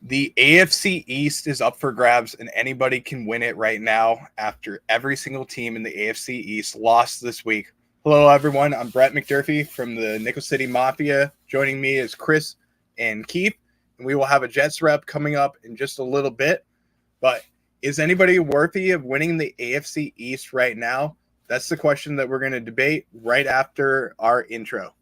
The AFC East is up for grabs, and anybody can win it right now after every single team in the AFC East lost this week. Hello, everyone. I'm Brett McDurphy from the Nickel City Mafia. Joining me is Chris and Keith, and we will have a Jets rep coming up in just a little bit. But is anybody worthy of winning the AFC East right now? That's the question that we're going to debate right after our intro.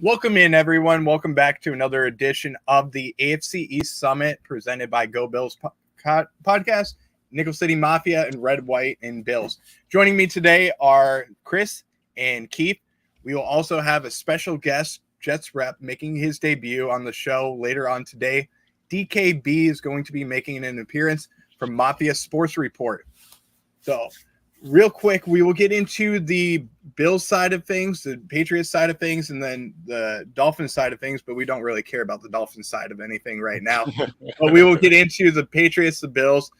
Welcome in, everyone. Welcome back to another edition of the AFC East Summit presented by Go Bills podcast, Nickel City Mafia, and Red, White, and Bills. Joining me today are Chris and Keith. We will also have a special guest, Jets rep, making his debut on the show later on today. DKB is going to be making an appearance from Mafia Sports Report. So, real quick, we will get into the Bills side of things, the Patriots side of things, and then the Dolphins side of things, but we don't really care about the Dolphins side of anything right now. But we will get into the Patriots, the Bills,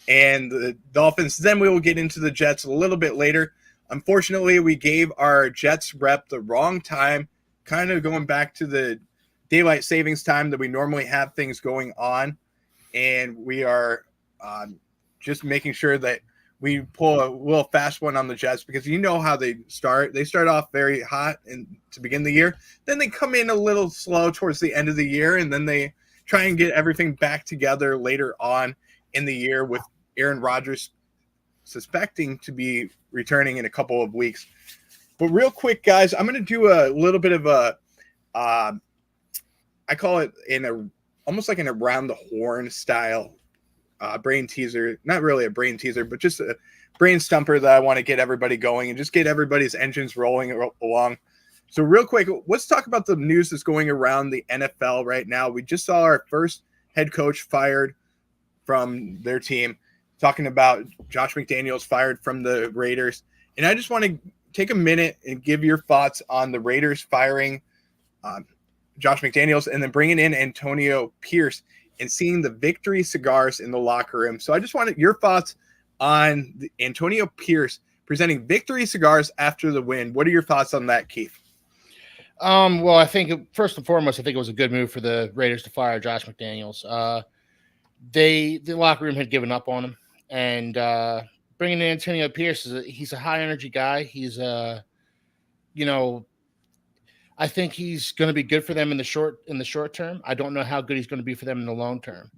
and the Dolphins. Then we will get into the Jets a little bit later. Unfortunately, we gave our Jets rep the wrong time, kind of going back to the daylight savings time that we normally have things going on, and we are just making sure that we pull a little fast one on the Jets because you know how they start. They start off very hot to begin the year. Then they come in a little slow towards the end of the year, and then they try and get everything back together later on in the year with Aaron Rodgers suspecting to be returning in a couple of weeks. But real quick, guys, I'm going to do a little bit of a I call it almost like an around the horn style brain teaser, not really a brain teaser, but just a brain stumper that I want to get everybody going and just get everybody's engines rolling along. So real quick, let's talk about the news that's going around the NFL right now. We just saw our first head coach fired from their team, talking about Josh McDaniels fired from the Raiders. And I just want to take a minute and give your thoughts on the Raiders firing Josh McDaniels and then bringing in Antonio Pierce and seeing the victory cigars in the locker room. So I just wanted your thoughts on Antonio Pierce presenting victory cigars after the win. What are your thoughts on that, Keith? Well, I think first and foremost, I think it was a good move for the Raiders to fire Josh McDaniels. The locker room had given up on him, and bringing in Antonio Pierce he's a high energy guy. He's I think he's going to be good for them in the short term. I don't know how good he's going to be for them in the long term.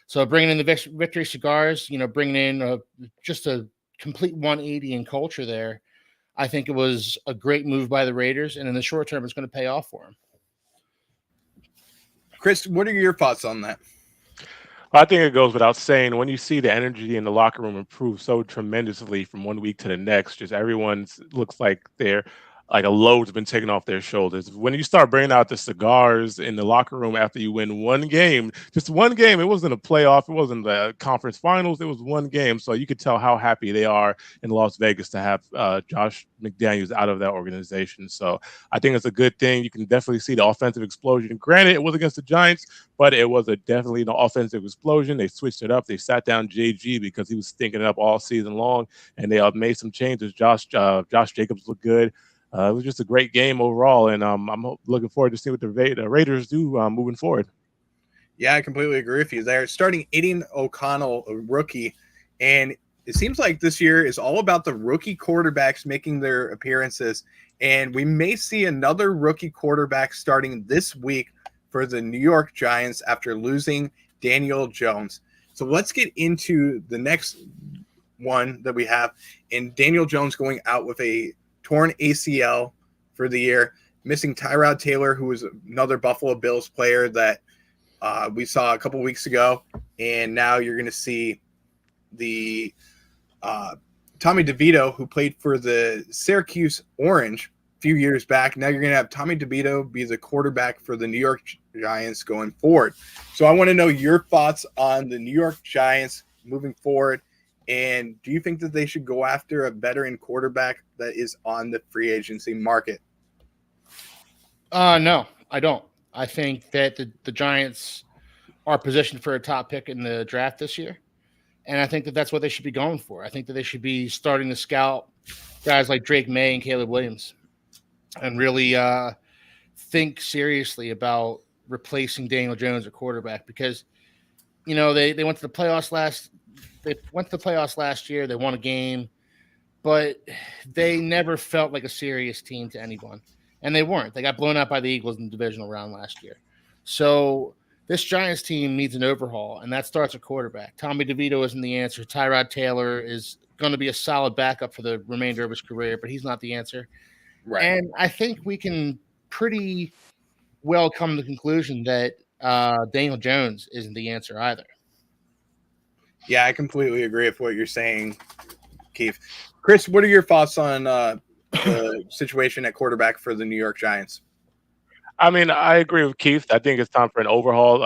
So bringing in the victory cigars, bringing in just a complete 180 in culture there, I think it was a great move by the Raiders, and in the short term, it's going to pay off for him. Chris, what are your thoughts on that? I think it goes without saying, when you see the energy in the locker room improve so tremendously from one week to the next, just everyone looks like they're like a load's been taken off their shoulders. When you start bringing out the cigars in the locker room after you win one game, just one game, it wasn't a playoff, it wasn't the conference finals, it was one game. So you could tell how happy they are in Las Vegas to have Josh McDaniels out of that organization. So I think it's a good thing. You can definitely see the offensive explosion. Granted, it was against the Giants, but it was definitely an offensive explosion. They switched it up. They sat down JG because he was stinking it up all season long, and they made some changes. Josh Jacobs looked good. It was just a great game overall, and I'm looking forward to see what the Raiders do moving forward. Yeah, I completely agree with you. They're starting Aiden O'Connell, a rookie, and it seems like this year is all about the rookie quarterbacks making their appearances, and we may see another rookie quarterback starting this week for the New York Giants after losing Daniel Jones. So let's get into the next one that we have, and Daniel Jones going out with a torn ACL for the year, missing Tyrod Taylor, who was another Buffalo Bills player that we saw a couple weeks ago. And now you're going to see the Tommy DeVito, who played for the Syracuse Orange a few years back. Now you're going to have Tommy DeVito be the quarterback for the New York Giants going forward. So I want to know your thoughts on the New York Giants moving forward. And do you think that they should go after a veteran quarterback that is on the free agency market? No, I don't. I think that the Giants are positioned for a top pick in the draft this year. And I think that that's what they should be going for. I think that they should be starting to scout guys like Drake May and Caleb Williams and really think seriously about replacing Daniel Jones at quarterback because, they went to the playoffs last year. They won a game, but they never felt like a serious team to anyone. And they weren't. They got blown out by the Eagles in the divisional round last year. So this Giants team needs an overhaul, and that starts at quarterback. Tommy DeVito isn't the answer. Tyrod Taylor is going to be a solid backup for the remainder of his career, but he's not the answer. Right. And I think we can pretty well come to the conclusion that Daniel Jones isn't the answer either. Yeah, I completely agree with what you're saying, Keith. Chris, what are your thoughts on the situation at quarterback for the New York Giants? I mean, I agree with Keith. I think it's time for an overhaul.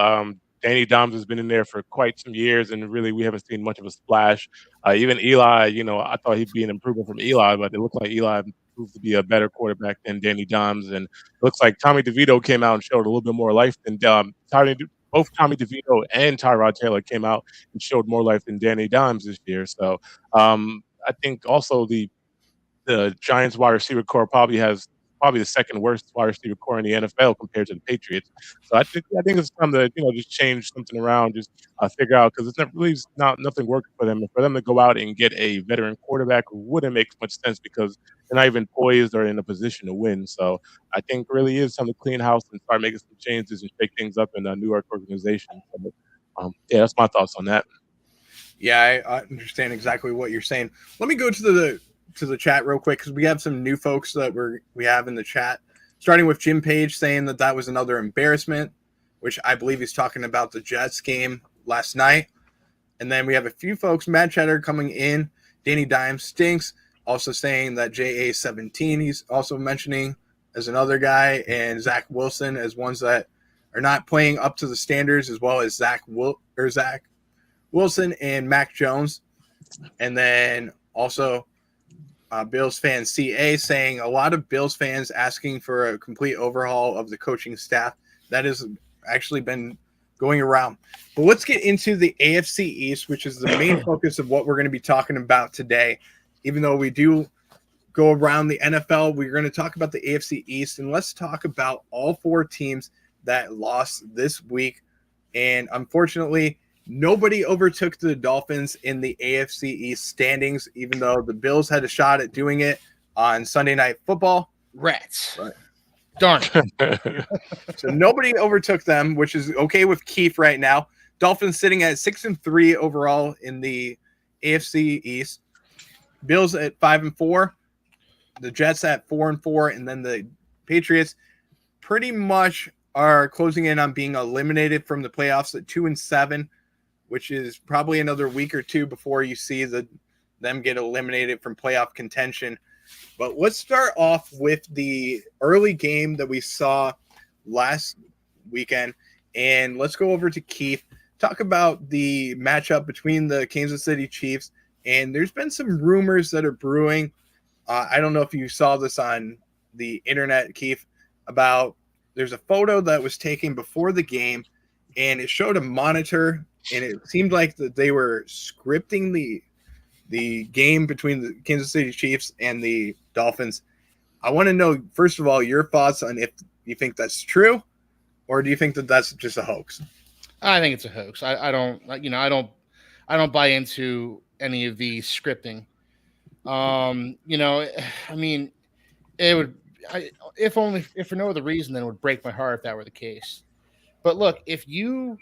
Danny Dimes has been in there for quite some years, and really we haven't seen much of a splash. Even Eli, I thought he'd be an improvement from Eli, but it looked like Eli proved to be a better quarterback than Danny Dimes. And it looks like Tommy DeVito came out and showed a little bit more life than both Tommy DeVito and Tyrod Taylor came out and showed more life than Danny Dimes this year. So I think also the Giants wide receiver core probably the second worst wide receiver core in the NFL compared to the Patriots. So I think it's time to just change something around, just figure out because nothing working for them. And for them to go out and get a veteran quarterback wouldn't make much sense because they're not even poised or in a position to win. So I think really is time to clean house and start making some changes and shake things up in a New York organization. So, yeah, that's my thoughts on that. Yeah, I understand exactly what you're saying. Let me go to the chat real quick because we have some new folks that we have in the chat, starting with Jim Page saying that was another embarrassment, which I believe he's talking about the Jets game last night. And then we have a few folks, Matt Cheddar coming in, Danny Dimes stinks, also saying that JA17 he's also mentioning as another guy, and Zach Wilson as ones that are not playing up to the standards, as well as Zach Wilson and Mac Jones. And then also Bills fan CA saying a lot of Bills fans asking for a complete overhaul of the coaching staff. That has actually been going around. But let's get into the AFC East, which is the main focus of what we're going to be talking about today. Even though we do go around the NFL, we're going to talk about the AFC East, and let's talk about all four teams that lost this week. And unfortunately, nobody overtook the Dolphins in the AFC East standings, even though the Bills had a shot at doing it on Sunday Night Football. Rats. Right. Darn. So nobody overtook them, which is okay with Keith right now. Dolphins sitting at 6-3 overall in the AFC East. Bills at 5-4. The Jets at 4-4, and then the Patriots pretty much are closing in on being eliminated from the playoffs at 2-7. Which is probably another week or two before you see them get eliminated from playoff contention. But let's start off with the early game that we saw last weekend. And let's go over to Keith, talk about the matchup between the Kansas City Chiefs. And there's been some rumors that are brewing. I don't know if you saw this on the internet, Keith, about there's a photo that was taken before the game, and it showed a monitor, and it seemed like that they were scripting the game between the Kansas City Chiefs and the Dolphins. I want to know, first of all, your thoughts on if you think that's true, or do you think that that's just a hoax? I think it's a hoax. I don't buy into any of the scripting. I mean, it would, if for no other reason, then it would break my heart if that were the case. But look, if you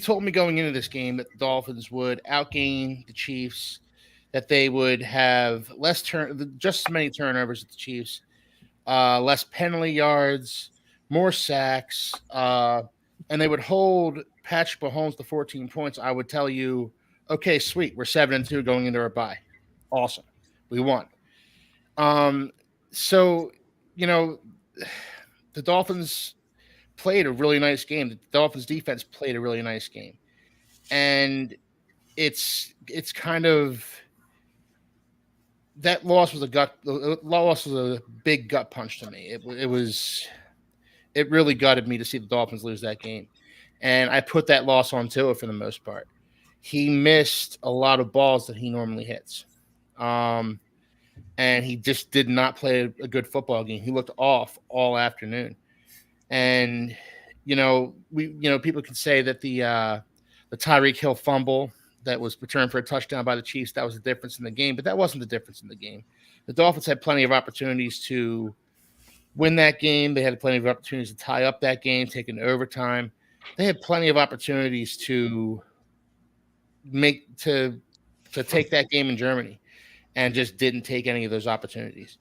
told me going into this game that the Dolphins would outgain the Chiefs, that they would have just as many turnovers as the Chiefs, less penalty yards, more sacks, and they would hold Patrick Mahomes to 14 points, I would tell you, okay, sweet, we're 7-2 going into our bye. Awesome. We won. So, the Dolphins played a really nice game. The Dolphins defense played a really nice game. And it's kind of that loss was a big gut punch to me. It really gutted me to see the Dolphins lose that game. And I put that loss on Tua for the most part. He missed a lot of balls that he normally hits. And he just did not play a good football game. He looked off all afternoon. And people can say that the Tyreek Hill fumble that was returned for a touchdown by the Chiefs, that was the difference in the game, but that wasn't the difference in the game. The Dolphins had plenty of opportunities to win that game. They had plenty of opportunities to tie up that game, take it to overtime. They had plenty of opportunities to take that game in Germany, and just didn't take any of those opportunities.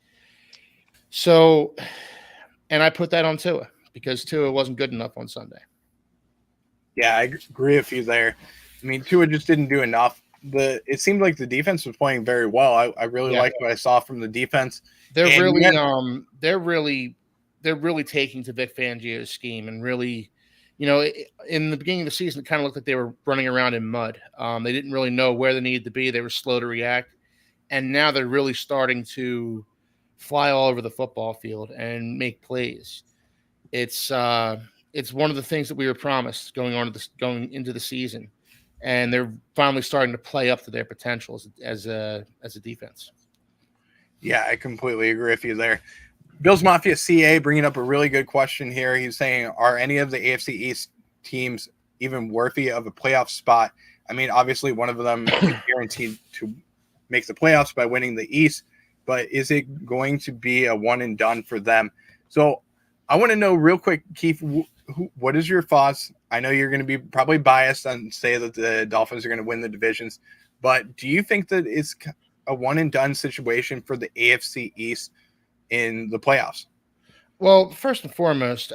So, and I put that on Tua because Tua wasn't good enough on Sunday. Yeah, I agree with you there. I mean, Tua just didn't do enough. It seemed like the defense was playing very well. I really liked what I saw from the defense. They're really taking to Vic Fangio's scheme, and really, in the beginning of the season, it kind of looked like they were running around in mud. They didn't really know where they needed to be. They were slow to react, and now they're really starting to fly all over the football field and make plays. It's one of the things that we were promised going into the season, and they're finally starting to play up to their potential as a defense. Yeah, I completely agree with you there. Bills Mafia CA bringing up a really good question here. He's saying, are any of the AFC East teams even worthy of a playoff spot? I mean, obviously one of them is guaranteed to make the playoffs by winning the East, but is it going to be a one and done for them? So I want to know real quick, Keith, what is your thoughts? I know you're going to be probably biased and say that the Dolphins are going to win the divisions, but do you think that it's a one and done situation for the AFC East in the playoffs? Well, first and foremost,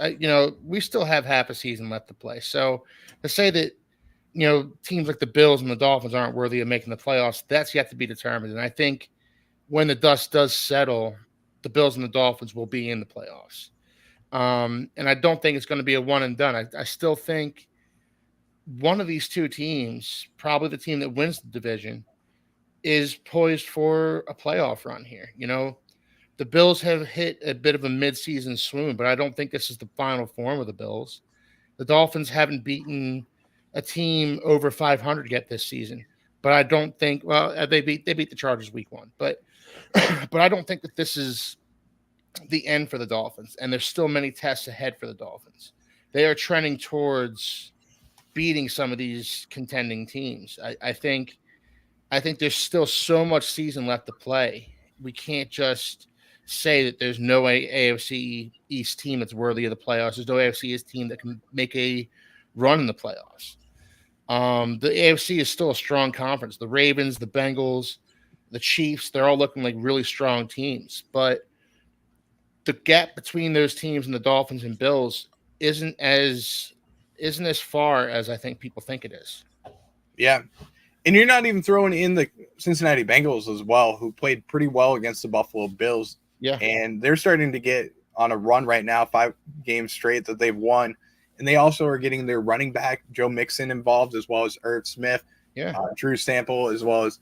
we still have half a season left to play. So to say that, teams like the Bills and the Dolphins aren't worthy of making the playoffs, that's yet to be determined. And I think when the dust does settle, the Bills and the Dolphins will be in the playoffs. And I don't think it's going to be a one and done. I still think one of these two teams, probably the team that wins the division, is poised for a playoff run here. The Bills have hit a bit of a midseason swoon, but I don't think this is the final form of the Bills. The Dolphins haven't beaten a team over 500 yet this season, but I don't think. Well, they beat the Chargers week 1, but I don't think that this is the end for the Dolphins, and there's still many tests ahead for the Dolphins. They are trending towards beating some of these contending teams. I think there's still so much season left to play. We can't just say that there's no AFC East team that's worthy of the playoffs. There's no AFC East team that can make a run in the playoffs. The AFC is still a strong conference. The Ravens, the Bengals, the Chiefs, they're all looking like really strong teams. But the gap between those teams and the Dolphins and Bills isn't as far as I think people think it is. Yeah. And you're not even throwing in the Cincinnati Bengals as well, who played pretty well against the Buffalo Bills. Yeah. And they're starting to get on a run right now, 5 games straight that they've won. And they also are getting their running back, Joe Mixon, involved, as well as Irv Smith, Drew Sample, as well as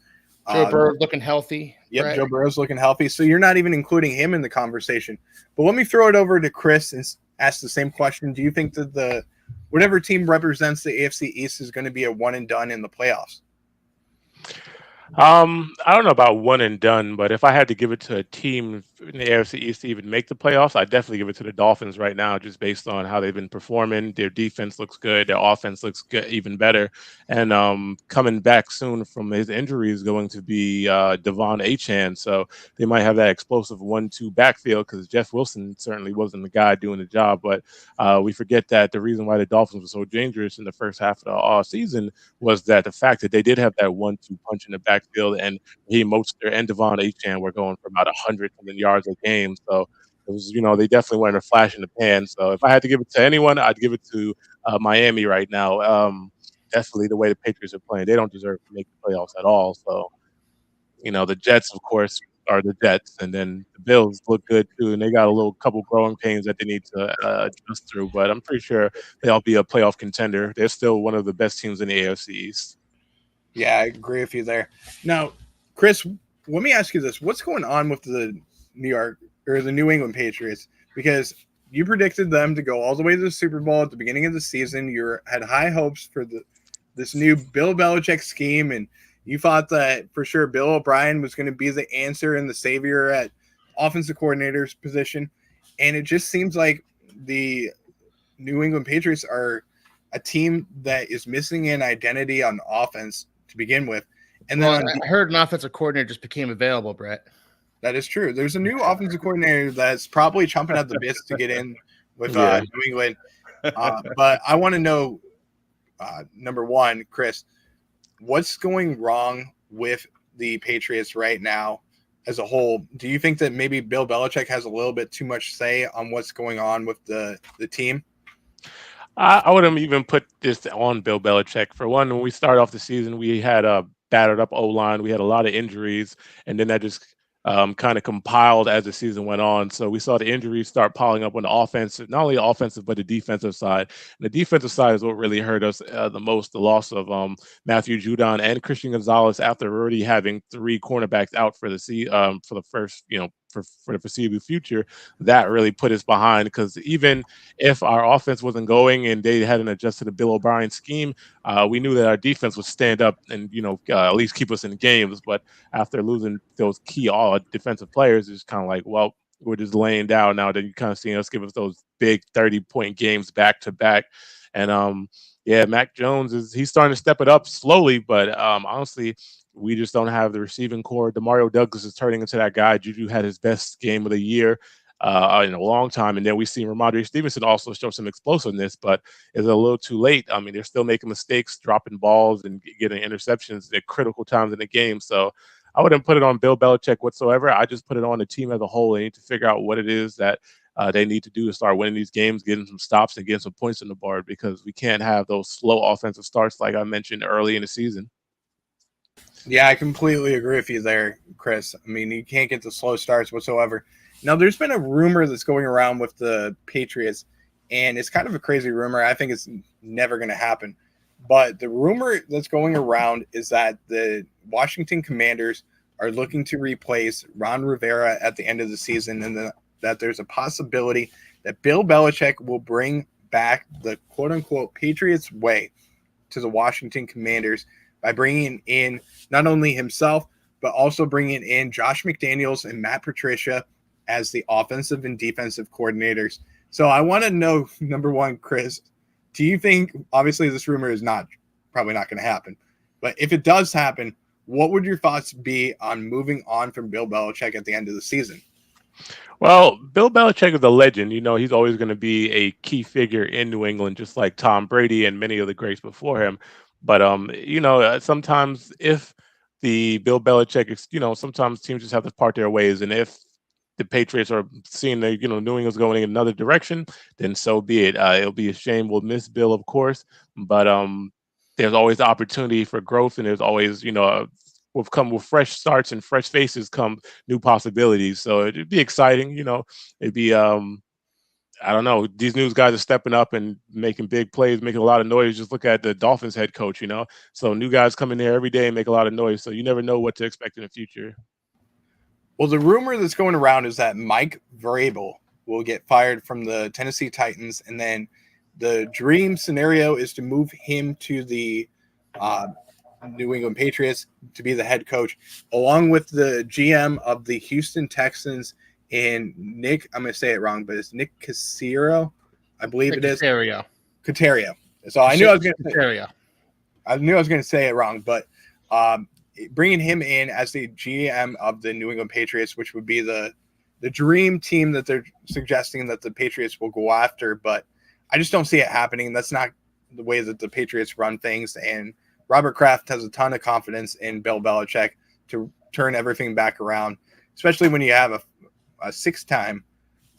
Joe Burrow looking healthy. Yep, right? Joe Burrow's looking healthy. So you're not even including him in the conversation. But let me throw it over to Chris and ask the same question. Do you think that whatever team represents the AFC East is going to be a one and done in the playoffs? I don't know about one and done, but if I had to give it to a team in the AFC East to even make the playoffs, I'd definitely give it to the Dolphins right now, just based on how they've been performing. Their defense looks good. Their offense looks good, even better. And coming back soon from his injury is going to be Devon Achane. So they might have that explosive 1-2 backfield, because Jeff Wilson certainly wasn't the guy doing the job. But we forget that the reason why the Dolphins were so dangerous in the first half of the season was that the fact that they did have that 1-2 punch in the backfield, and Raheem Mostert and Devon Achane were going for about 100 yards a game. So it was, they definitely weren't a flash in the pan. So if I had to give it to anyone, I'd give it to Miami right now. Definitely the way the Patriots are playing, they don't deserve to make the playoffs at all. So, the Jets, of course, are the Jets, and then the Bills look good too, and they got a couple growing pains that they need to adjust through. But I'm pretty sure they'll be a playoff contender. They're still one of the best teams in the AFC East. Yeah, I agree with you there. Now, Chris, let me ask you this: what's going on with the New England Patriots? Because you predicted them to go all the way to the Super Bowl at the beginning of the season. You had high hopes for this new Bill Belichick scheme, and you thought that for sure Bill O'Brien was going to be the answer and the savior at offensive coordinator's position. And it just seems like the New England Patriots are a team that is missing an identity on offense to begin with. And then I heard an offensive coordinator just became available, Brett. That is true. There's a new offensive coordinator that's probably chomping at the bits to get in with New England. But I want to know, number one, Chris, what's going wrong with the Patriots right now as a whole? Do you think that maybe Bill Belichick has a little bit too much say on what's going on with the team? I wouldn't even put this on Bill Belichick. For one, when we started off the season, we had a battered up O-line. We had a lot of injuries, and then that just kind of compiled as the season went on. So we saw the injuries start piling up on the offensive, not only the offensive, but the defensive side. And the defensive side is what really hurt us the most, the loss of Matthew Judon and Christian Gonzalez after already having 3 cornerbacks out for the first, for the foreseeable future. That really put us behind, because even if our offense wasn't going and they hadn't adjusted to Bill O'Brien's scheme, we knew that our defense would stand up and at least keep us in games. But after losing those key defensive players, it's kind of like, well, we're just laying down now. That you kind of seen us give us those big 30-point games back to back. And Mac Jones he's starting to step it up slowly, but honestly, we just don't have the receiving core. Demario Douglas is turning into that guy. Juju had his best game of the year in a long time. And then we see Ramondre Stevenson also show some explosiveness, but it's a little too late. I mean, they're still making mistakes, dropping balls and getting interceptions at critical times in the game. So I wouldn't put it on Bill Belichick whatsoever. I just put it on the team as a whole. They need to figure out what it is that they need to do to start winning these games, getting some stops and getting some points on the board, because we can't have those slow offensive starts like I mentioned early in the season. Yeah, I completely agree with you there, Chris. I mean, you can't get the slow starts whatsoever. Now, there's been a rumor that's going around with the Patriots, and it's kind of a crazy rumor. I think it's never going to happen. But the rumor that's going around is that the Washington Commanders are looking to replace Ron Rivera at the end of the season, and that there's a possibility that Bill Belichick will bring back the quote-unquote Patriots way to the Washington Commanders by bringing in not only himself, but also bringing in Josh McDaniels and Matt Patricia as the offensive and defensive coordinators. So I want to know, number one, Chris, do you think, obviously this rumor is probably not going to happen, but if it does happen, what would your thoughts be on moving on from Bill Belichick at the end of the season? Well, Bill Belichick is a legend. He's always going to be a key figure in New England, just like Tom Brady and many of the greats before him. But sometimes if the Bill Belichick is, sometimes teams just have to part their ways, and if the Patriots are seeing that New England's going in another direction, then so be it. It'll be a shame. We'll miss Bill, of course, but there's always the opportunity for growth, and there's always with fresh starts and fresh faces come new possibilities. So it'd be exciting. It'd be I don't know. These new guys are stepping up and making big plays, making a lot of noise. Just look at the Dolphins head coach, So new guys come in there every day and make a lot of noise. So you never know what to expect in the future. Well, the rumor that's going around is that Mike Vrabel will get fired from the Tennessee Titans, and then the dream scenario is to move him to the New England Patriots to be the head coach, along with the GM of the Houston Texans and Nick, I'm going to say it wrong, but it's Nick Caserio, I believe it is. Caserio. So I knew I was going to say it wrong, but bringing him in as the GM of the New England Patriots, which would be the dream team that they're suggesting that the Patriots will go after, but I just don't see it happening. That's not the way that the Patriots run things, and Robert Kraft has a ton of confidence in Bill Belichick to turn everything back around, especially when you have a 6-time,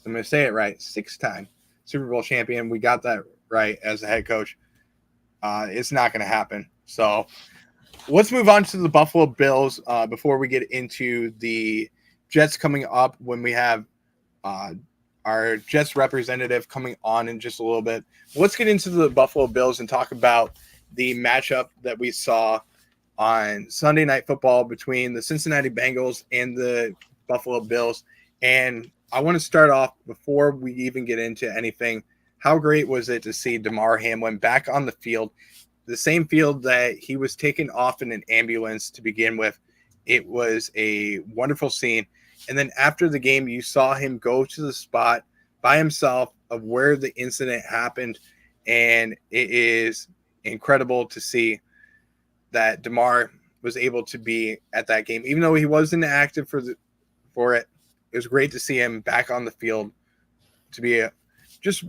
I'm going to say it right, 6-time Super Bowl champion. We got that right as a head coach. It's not going to happen. So let's move on to the Buffalo Bills before we get into the Jets coming up, when we have our Jets representative coming on in just a little bit. Let's get into the Buffalo Bills and talk about the matchup that we saw on Sunday Night Football between the Cincinnati Bengals and the Buffalo Bills. And I want to start off before we even get into anything. How great was it to see Damar Hamlin back on the field, the same field that he was taken off in an ambulance to begin with? It was a wonderful scene. And then after the game, you saw him go to the spot by himself of where the incident happened. And it is incredible to see that Damar was able to be at that game, even though he wasn't active for it. It was great to see him back on the field, to be just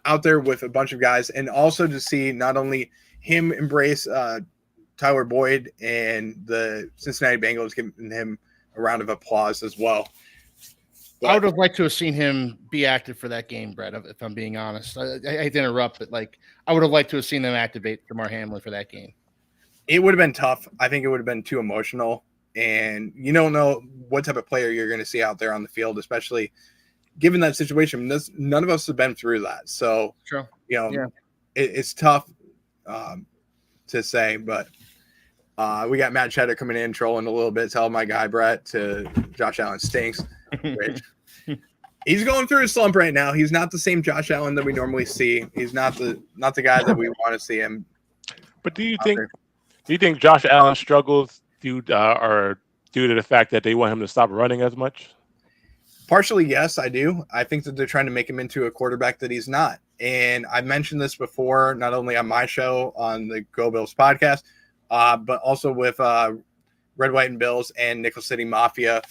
out there with a bunch of guys, and also to see not only him embrace Tyler Boyd and the Cincinnati Bengals giving him a round of applause as well. But I would have liked to have seen him be active for that game, Brett, if I'm being honest. I hate to interrupt, but I would have liked to have seen them activate Damar Hamlin for that game. it would have been tough. I think it would have been too emotional, and you don't know what type of player you're going to see out there on the field, especially given that situation. None of us have been through that, so True. It's tough to say. But we got Matt Cheddar coming in trolling a little bit. Tell my guy Brett to Josh Allen stinks. Which, he's going through a slump right now. He's not the same Josh Allen that we normally see. He's not the guy that we want to see him. But do you think Josh Allen struggles due to the fact that they want him to stop running as much? Partially, yes, I do. I think that they're trying to make him into a quarterback that he's not. And I've mentioned this before, not only on my show on the Go Bills podcast, but also with Red, White, and Bills and Nickel City Mafia.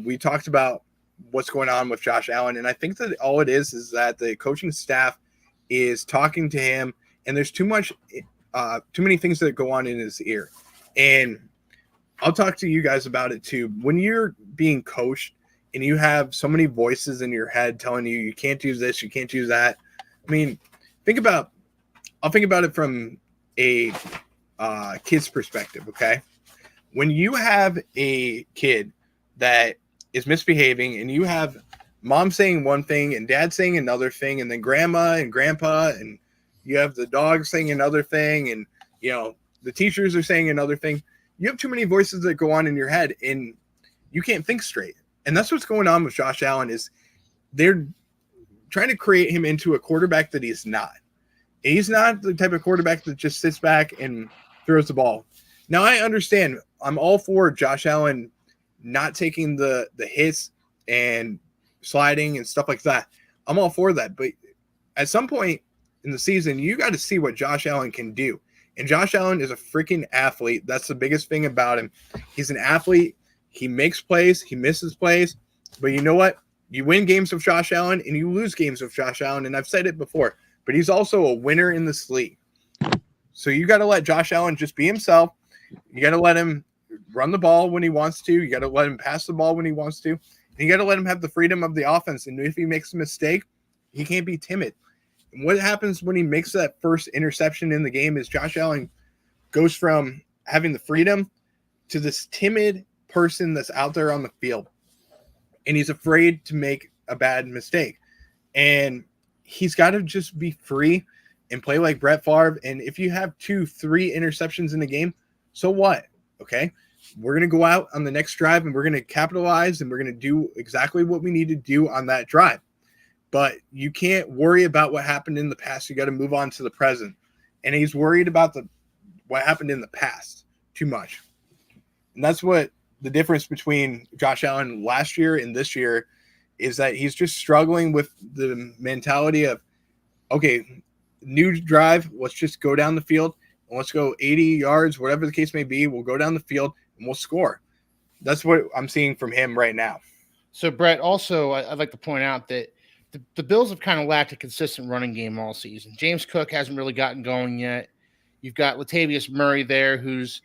We talked about what's going on with Josh Allen. And I think that all it is that the coaching staff is talking to him, and there's too many things that go on in his ear. And I'll talk to you guys about it too. When you're being coached and you have so many voices in your head telling you, you can't do this, you can't do that. I mean, I'll think about it from a kid's perspective. Okay. When you have a kid that is misbehaving and you have mom saying one thing and dad saying another thing, and then grandma and grandpa, and you have the dog saying another thing, and the teachers are saying another thing. You have too many voices that go on in your head and you can't think straight. And that's what's going on with Josh Allen. Is they're trying to create him into a quarterback that he's not. He's not the type of quarterback that just sits back and throws the ball. Now, I understand. I'm all for Josh Allen not taking the hits and sliding and stuff like that. I'm all for that. But at some point in the season, you got to see what Josh Allen can do. And Josh Allen is a freaking athlete. That's the biggest thing about him. He's an athlete. He makes plays. He misses plays. But you know what? You win games with Josh Allen and you lose games with Josh Allen. And I've said it before, but he's also a winner in this league. So you got to let Josh Allen just be himself. You got to let him run the ball when he wants to. You got to let him pass the ball when he wants to. And you got to let him have the freedom of the offense. And if he makes a mistake, he can't be timid. And what happens when he makes that first interception in the game is Josh Allen goes from having the freedom to this timid person that's out there on the field. And he's afraid to make a bad mistake. And he's got to just be free and play like Brett Favre. And if you have 2-3 interceptions in the game, so what? Okay. We're going to go out on the next drive and we're going to capitalize and we're going to do exactly what we need to do on that drive. But you can't worry about what happened in the past. You got to move on to the present. And he's worried about what happened in the past too much. And that's what the difference between Josh Allen last year and this year is, that he's just struggling with the mentality of, okay, new drive, let's just go down the field and let's go 80 yards, whatever the case may be. We'll go down the field and we'll score. That's what I'm seeing from him right now. So, Brett, also, I'd like to point out that the Bills have kind of lacked a consistent running game all season. James Cook hasn't really gotten going yet. You've got Latavius Murray there, who's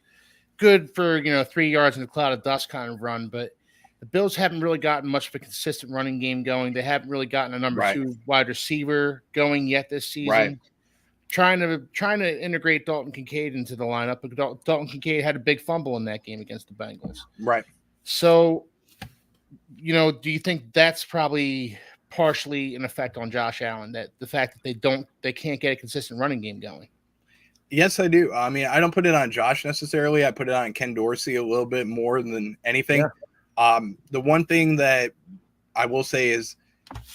good for 3 yards in a cloud of dust kind of run, but the Bills haven't really gotten much of a consistent running game going. They haven't really gotten a number 2 wide receiver going yet this season. Right. Trying to integrate Dalton Kincaid into the lineup, but Dalton Kincaid had a big fumble in that game against the Bengals. Right. So, do you think that's probably partially an effect on Josh Allen, that the fact that they can't get a consistent running game going? Yes, I do. I mean, I don't put it on Josh necessarily. I put it on Ken Dorsey a little bit more than anything. Yeah. The one thing that I will say is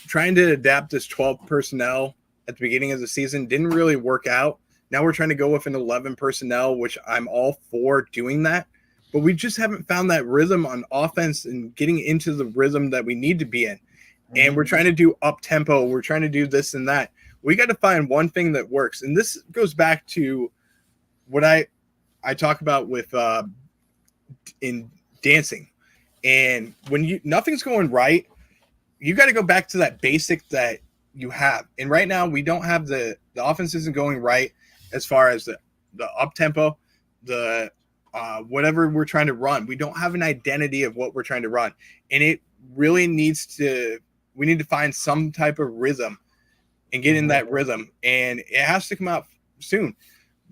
trying to adapt this 12 personnel at the beginning of the season didn't really work out. Now we're trying to go with an 11 personnel, which I'm all for doing that. But we just haven't found that rhythm on offense and getting into the rhythm that we need to be in. And we're trying to do up tempo. We're trying to do this and that. We got to find one thing that works. And this goes back to what I talk about with in dancing. And when nothing's going right, you got to go back to that basic that you have. And right now we don't have the offense isn't going right as far as the up tempo, the whatever we're trying to run. We don't have an identity of what we're trying to run. And it really we need to find some type of rhythm and get in that rhythm. And it has to come out soon.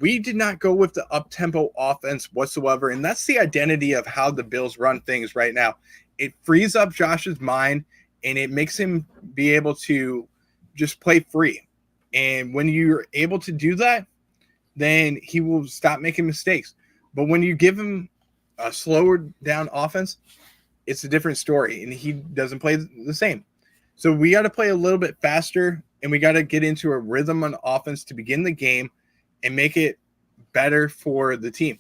We did not go with the up-tempo offense whatsoever, and that's the identity of how the Bills run things right now. It frees up Josh's mind, and it makes him be able to just play free. And when you're able to do that, then he will stop making mistakes. But when you give him a slower down offense, it's a different story, and he doesn't play the same. So we got to play a little bit faster, and we got to get into a rhythm on offense to begin the game and make it better for the team.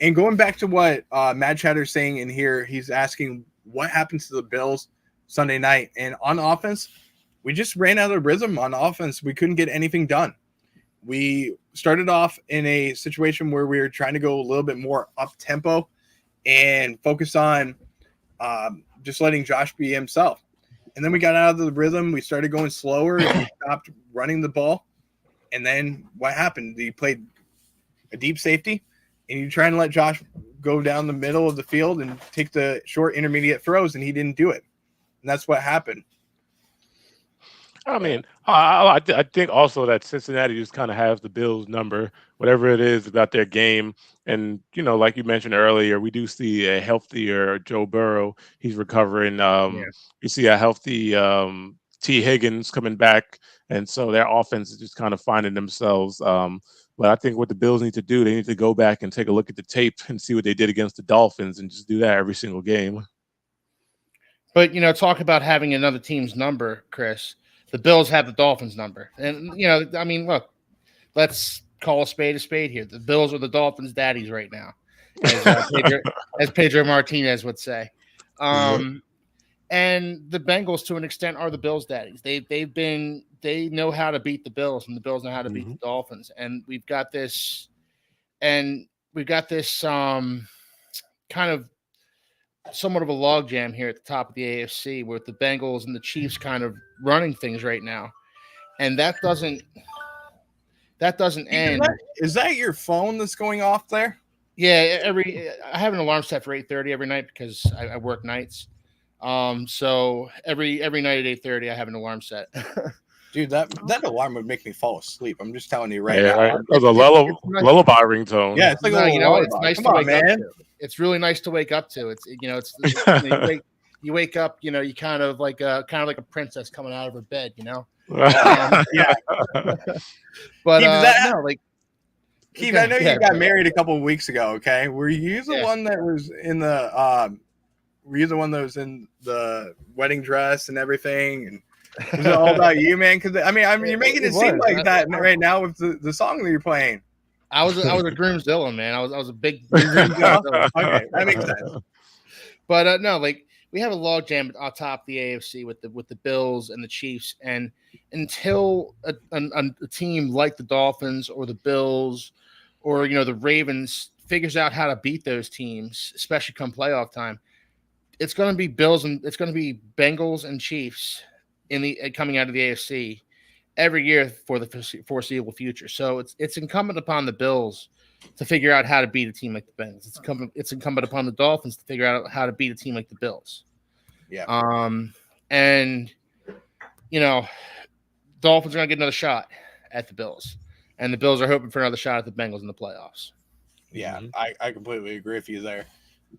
And going back to what Mad Chatter's saying in here, he's asking what happened to the Bills Sunday night. And on offense, we just ran out of rhythm on offense. We couldn't get anything done. We started off in a situation where we were trying to go a little bit more up-tempo and focus on just letting Josh be himself. And then we got out of the rhythm. We started going slower. And we stopped running the ball. And then what happened? You played a deep safety, and you're trying to let Josh go down the middle of the field and take the short intermediate throws, and he didn't do it. And that's what happened. I mean, I think also that Cincinnati just kind of has the Bills' number, whatever it is about their game. And, like you mentioned earlier, we do see a healthier Joe Burrow. He's recovering. You see a healthy T. Higgins coming back. And so their offense is just kind of finding themselves. But I think what the Bills need to do, they need to go back and take a look at the tape and see what they did against the Dolphins and just do that every single game. But, talk about having another team's number, Chris. The Bills have the Dolphins number. And, I mean, look, let's call a spade here. The Bills are the Dolphins' daddies right now, as Pedro Martinez would say. And the Bengals, to an extent, are the Bills' daddies. They know how to beat the Bills, and the Bills know how to beat the Dolphins. And we've got this kind of somewhat of a logjam here at the top of the AFC with the Bengals and the Chiefs kind of running things right now. And that doesn't end. Is that your phone that's going off there? Yeah, I have an alarm set for 8:30 every night because I work nights. So every night at 8:30 I have an alarm set. Dude, that alarm would make me fall asleep. I'm just telling you right now. It was a lullaby ringtone. Yeah, it's like it's nice to wake up to. It's really nice to wake up to. You wake up, you kind of like a princess coming out of her bed, Yeah. But Keith, I know you got married a couple of weeks ago. Okay, were you the one that was in the Were you the one that was in the wedding dress and everything? And was it all about you, man? Because I mean, you're making it seem like that right now with the song that you're playing. I was a groomzilla, man. I was a big groomzilla. Okay, that makes sense. But no, we have a logjam on top of the AFC with the Bills and the Chiefs, and until a team like the Dolphins or the Bills or the Ravens figures out how to beat those teams, especially come playoff time, it's going to be Bills and it's going to be Bengals and Chiefs coming out of the AFC every year for the foreseeable future. So it's incumbent upon the Bills to figure out how to beat a team like the Bengals. It's incumbent upon the Dolphins to figure out how to beat a team like the Bills. Yeah. And Dolphins are going to get another shot at the Bills, and the Bills are hoping for another shot at the Bengals in the playoffs. Yeah, I completely agree with you there.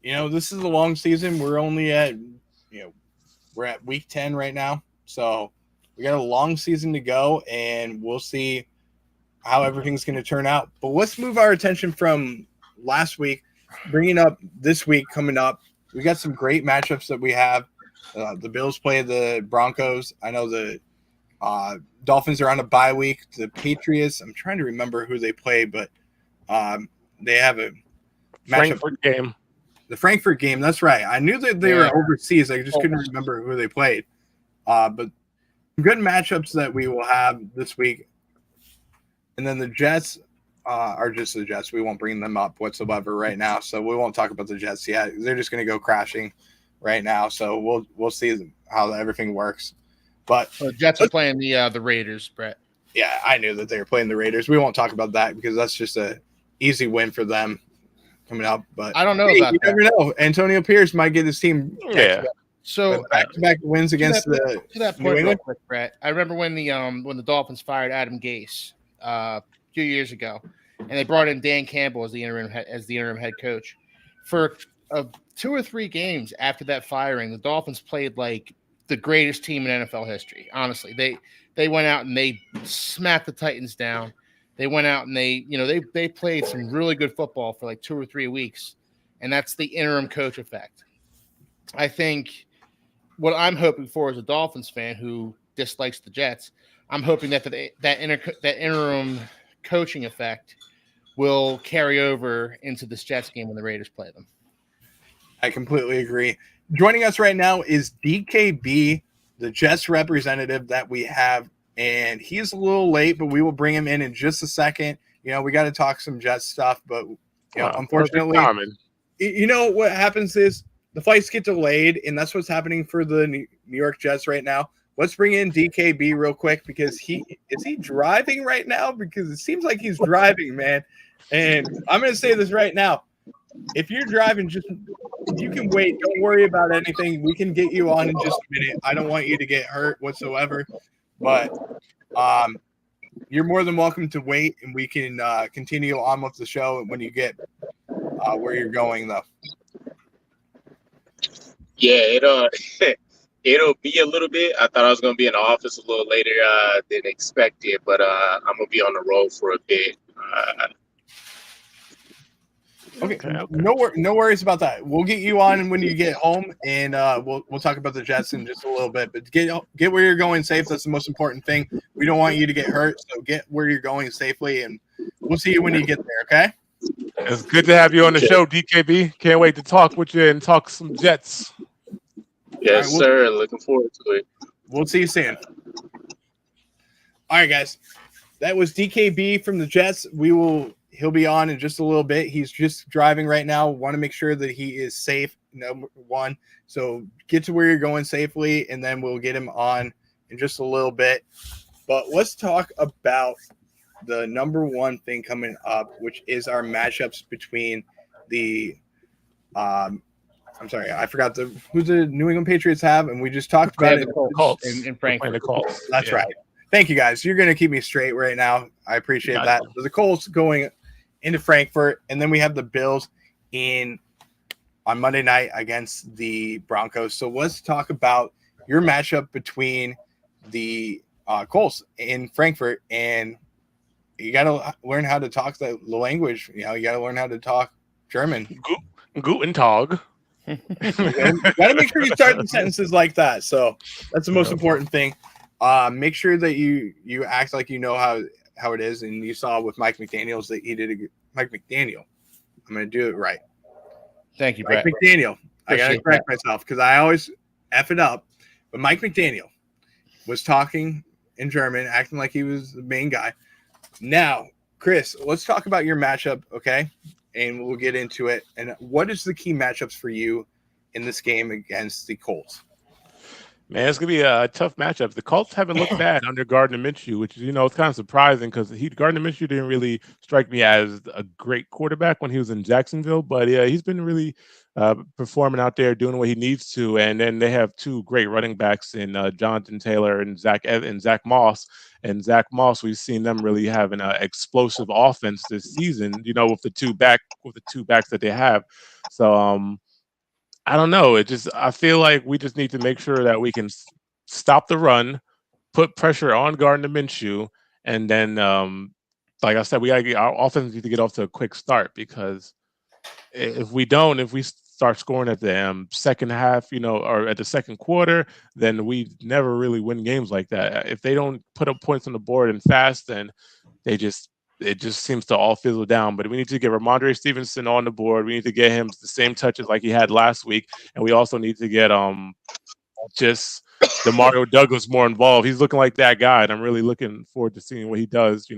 This is a long season. We're only at, we're at week 10 right now. So we got a long season to go, and we'll see how everything's going to turn out. But let's move our attention from last week, bringing up this week coming up. We got some great matchups that we have. The Bills play the Broncos. I know the Dolphins are on a bye week. The Patriots, I'm trying to remember who they play, but they have a Frankfurt game. The Frankfurt game, that's right. I knew that they were overseas. I just couldn't remember who they played. But good matchups that we will have this week. And then the Jets are just the Jets. We won't bring them up whatsoever right now, so we won't talk about the Jets yet. They're just going to go crashing right now, so we'll see how everything works. But the Jets are playing the Raiders, Brett. Yeah, I knew that they were playing the Raiders. We won't talk about that because that's just a easy win for them coming up. But I don't know about you that. never know. Antonio Pierce might get his team. So back-to-back wins against to that point, real quick, Brett. I remember when the Dolphins fired Adam Gase a few years ago, and they brought in Dan Campbell as the interim head coach. For 2 or 3 games after that firing, the Dolphins played like the greatest team in NFL history. Honestly, they went out and they smacked the Titans down. They went out and they played some really good football for like 2 or 3 weeks, and that's the interim coach effect. I think what I'm hoping for as a Dolphins fan who dislikes the Jets, I'm hoping that that interim coaching effect will carry over into this Jets game when the Raiders play them. I completely agree. Joining us right now is DKB, the Jets representative that we have, and he's a little late, but we will bring him in just a second. We got to talk some Jets stuff, but unfortunately, what happens is the flights get delayed, and that's what's happening for the New York Jets right now. Let's bring in DKB real quick because is he driving right now? Because it seems like he's driving, man. And I'm going to say this right now. If you're driving, you can wait. Don't worry about anything. We can get you on in just a minute. I don't want you to get hurt whatsoever. But you're more than welcome to wait, and we can continue on with the show when you get where you're going, though. Yeah, it'll be a little bit. I thought I was going to be in the office a little later than expected, but I'm going to be on the road for a bit. Okay. No worries about that. We'll get you on when you get home, and we'll talk about the Jets in just a little bit. But get where you're going safe. That's the most important thing. We don't want you to get hurt, so get where you're going safely, and we'll see you when you get there, okay? It's good to have you on the show, DKB. Can't wait to talk with you and talk some Jets. Yes, sir. Looking forward to it. We'll see you soon. All right, guys. That was DKB from the Jets. He'll be on in just a little bit. He's just driving right now. Want to make sure that he is safe, number one. So get to where you're going safely, and then we'll get him on in just a little bit. But let's talk about the number one thing coming up, which is our matchups between the I'm sorry, I forgot who the New England Patriots have, and we just talked about it. Colts in Frankfurt. The Colts. That's right. Thank you, guys. You're going to keep me straight right now. I appreciate that. So the Colts going into Frankfurt, and then we have the Bills on Monday night against the Broncos. So let's talk about your matchup between the Colts in Frankfurt, and you got to learn how to talk the language. You got to learn how to talk German. Guten Tag. You got to make sure you start the sentences like that. So that's the most important thing. Make sure that you act like you know how it is, and you saw with Mike McDaniels that he did Mike McDaniel. I'm going to do it right. Thank you, Mike Brett. McDaniel. I got to correct myself because I always F it up. But Mike McDaniel was talking in German, acting like he was the main guy. Now, Chris, let's talk about your matchup, okay? And we'll get into it. And what is the key matchups for you in this game against the Colts? Man, it's going to be a tough matchup. The Colts haven't looked bad under Gardner Minshew, which is, it's kind of surprising because Gardner Minshew didn't really strike me as a great quarterback when he was in Jacksonville. But yeah, he's been really performing out there, doing what he needs to. And then they have 2 great running backs in Jonathan Taylor and Zach Moss. And Zach Moss, we've seen them really having an explosive offense this season, with the two backs that they have. So, I don't know. I feel like we just need to make sure that we can stop the run, put pressure on Gardner Minshew, and then like I said, we gotta get our offense need to get off to a quick start, because if we start scoring at the second half, or at the second quarter, then we never really win games like that. If they don't put up points on the board and fast, then it just seems to all fizzle down. But we need to get Ramondre Stevenson on the board. We need to get him the same touches like he had last week, and we also need to get just DeMario Douglas more involved. He's looking like that guy, and I'm really looking forward to seeing what he does,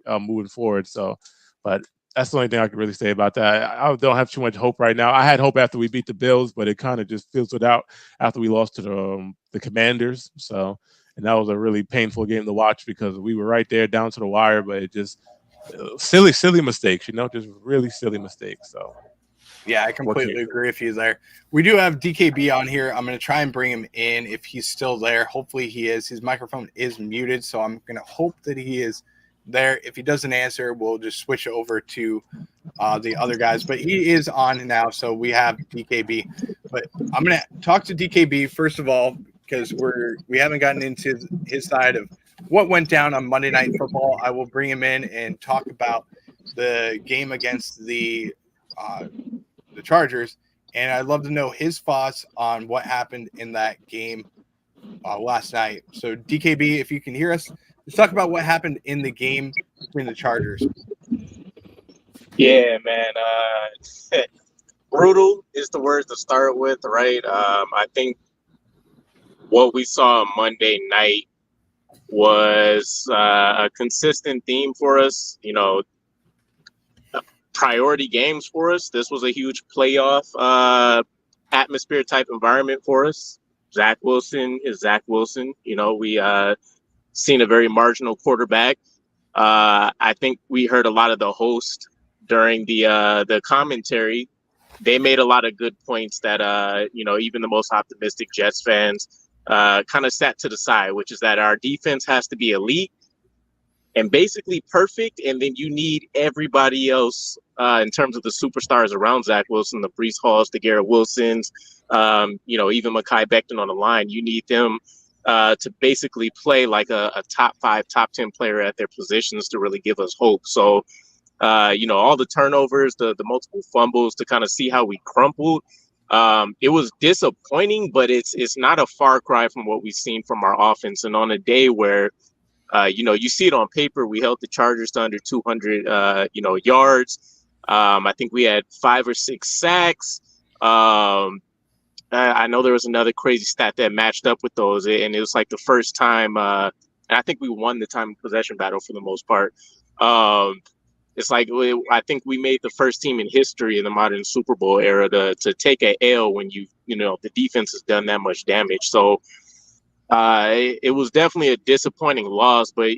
moving forward. So, but that's the only thing I can really say about that. I don't have too much hope right now. I had hope after we beat the Bills, but it kind of just fizzled out after we lost to the Commanders. So, and that was a really painful game to watch, because we were right there down to the wire, but it just silly mistakes, just really silly mistakes. So. Yeah, I completely agree with you there. We do have DKB on here. I'm going to try and bring him in if he's still there. Hopefully he is. His microphone is muted, so I'm going to hope that he is there. If he doesn't answer, we'll just switch over to the other guys. But he is on now, so we have DKB. But I'm going to talk to DKB first of all, because we haven't gotten into his side of what went down on Monday Night Football. I will bring him in and talk about the game against the Chargers, and I'd love to know his thoughts on what happened in that game last night. So, DKB, if you can hear us, let's talk about what happened in the game between the Chargers. Yeah, man. Brutal is the word to start with, right? I think what we saw on Monday night was a consistent theme for us, priority games for us. This was a huge playoff atmosphere type environment for us. Zach Wilson is Zach Wilson. We seen a very marginal quarterback. I think we heard a lot of the host during the commentary. They made a lot of good points that even the most optimistic Jets fans kind of sat to the side, which is that our defense has to be elite and basically perfect, and then you need everybody else in terms of the superstars around Zach Wilson, the Breece Halls, the Garrett Wilsons, even Mekhi Becton on the line. You need them to basically play like a top 5, top 10 player at their positions to really give us hope. So, all the turnovers, the multiple fumbles, to kind of see how we crumpled. It was disappointing, but it's not a far cry from what we've seen from our offense. And on a day where you see it on paper, we held the Chargers to under 200, yards. I think we had 5 or 6 sacks. I know there was another crazy stat that matched up with those, and it was like the first time. And I think we won the time of possession battle for the most part. It's like I think we made the first team in history in the modern Super Bowl era to take a L when the defense has done that much damage. So. It was definitely a disappointing loss, but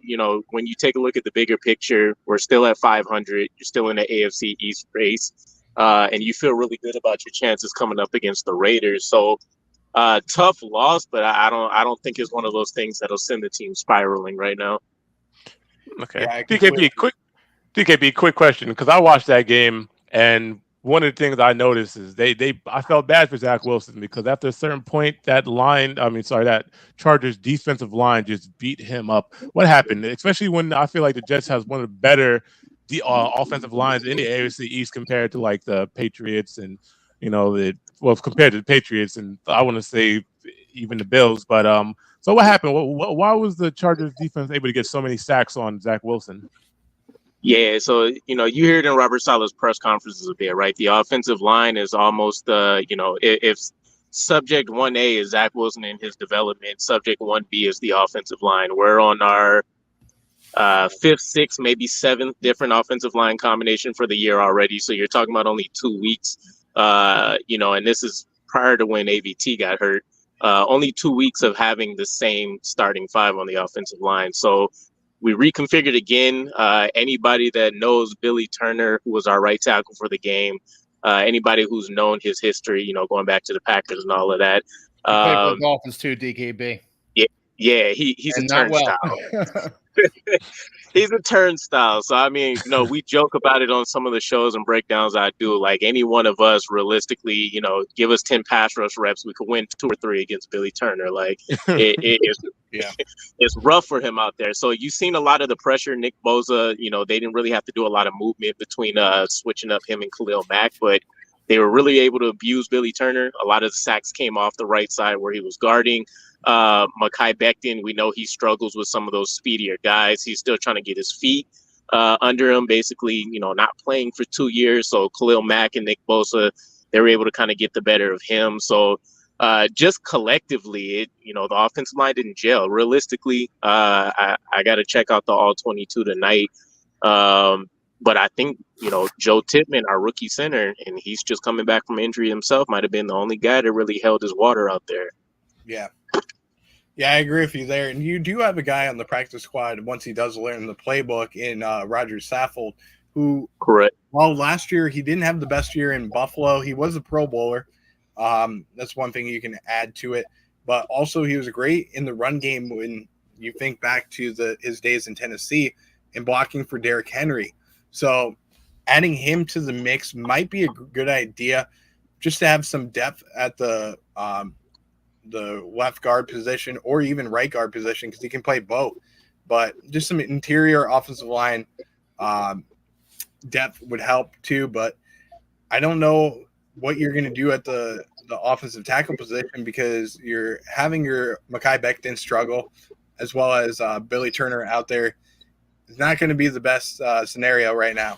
when you take a look at the bigger picture, we're still at 500. You're still in the AFC East race, and you feel really good about your chances coming up against the Raiders. So, tough loss, but I don't think it's one of those things that'll send the team spiraling right now. Okay, Yeah, DKB, quick question, because I watched that game, and one of the things I noticed is I felt bad for Zach Wilson, because after a certain point, that Chargers defensive line just beat him up. What happened? Especially when I feel like the Jets has one of the better offensive lines in the AFC East compared to like the Patriots and compared to the Patriots, and I want to say even the Bills. But so what happened? Why was the Chargers defense able to get so many sacks on Zach Wilson? Yeah, so you hear it in Robert Saleh's press conferences a bit, right? The offensive line is almost if subject 1A is Zach Wilson in his development, subject 1B is the offensive line. We're on our 5th, 6th, maybe 7th different offensive line combination for the year already. So you're talking about only 2 weeks, and this is prior to when AVT got hurt. Only 2 weeks of having the same starting 5 on the offensive line. So we reconfigured again. Anybody that knows Billy Turner, who was our right tackle for the game, anybody who's known his history, going back to the Packers and all of that. He played for the Dolphins too, DKB. Yeah, he's a turnstile. He's a turnstile. So, I mean, we joke about it on some of the shows and breakdowns I do. Like, any one of us, give us 10 pass rush reps, we could win 2 or 3 against Billy Turner. Like, Yeah. It's rough for him out there. So you've seen a lot of the pressure. Nick Bosa, they didn't really have to do a lot of movement between switching up him and Khalil Mack, but they were really able to abuse Billy Turner. A lot of the sacks came off the right side where he was guarding. Mekhi Becton, we know he struggles with some of those speedier guys. He's still trying to get his feet under him, basically, not playing for 2 years. So Khalil Mack and Nick Bosa, they were able to kind of get the better of him. So just collectively, the offensive line didn't gel. Realistically, I got to check out the all 22 tonight. But I think, Joe Tippmann, our rookie center, and he's just coming back from injury himself, might have been the only guy that really held his water out there. Yeah. Yeah, I agree with you there. And you do have a guy on the practice squad once he does learn the playbook in Roger Saffold, who, correct. Well, last year he didn't have the best year in Buffalo. He was a Pro Bowler. That's one thing you can add to it. But also he was great in the run game when you think back to his days in Tennessee and blocking for Derrick Henry. So adding him to the mix might be a good idea just to have some depth at the left guard position or even right guard position because he can play both. But just some interior offensive line depth would help too. But I don't know what you're going to do at the offensive tackle position because you're having your Mekhi Becton struggle as well as Billy Turner out there. It's not going to be the best scenario right now.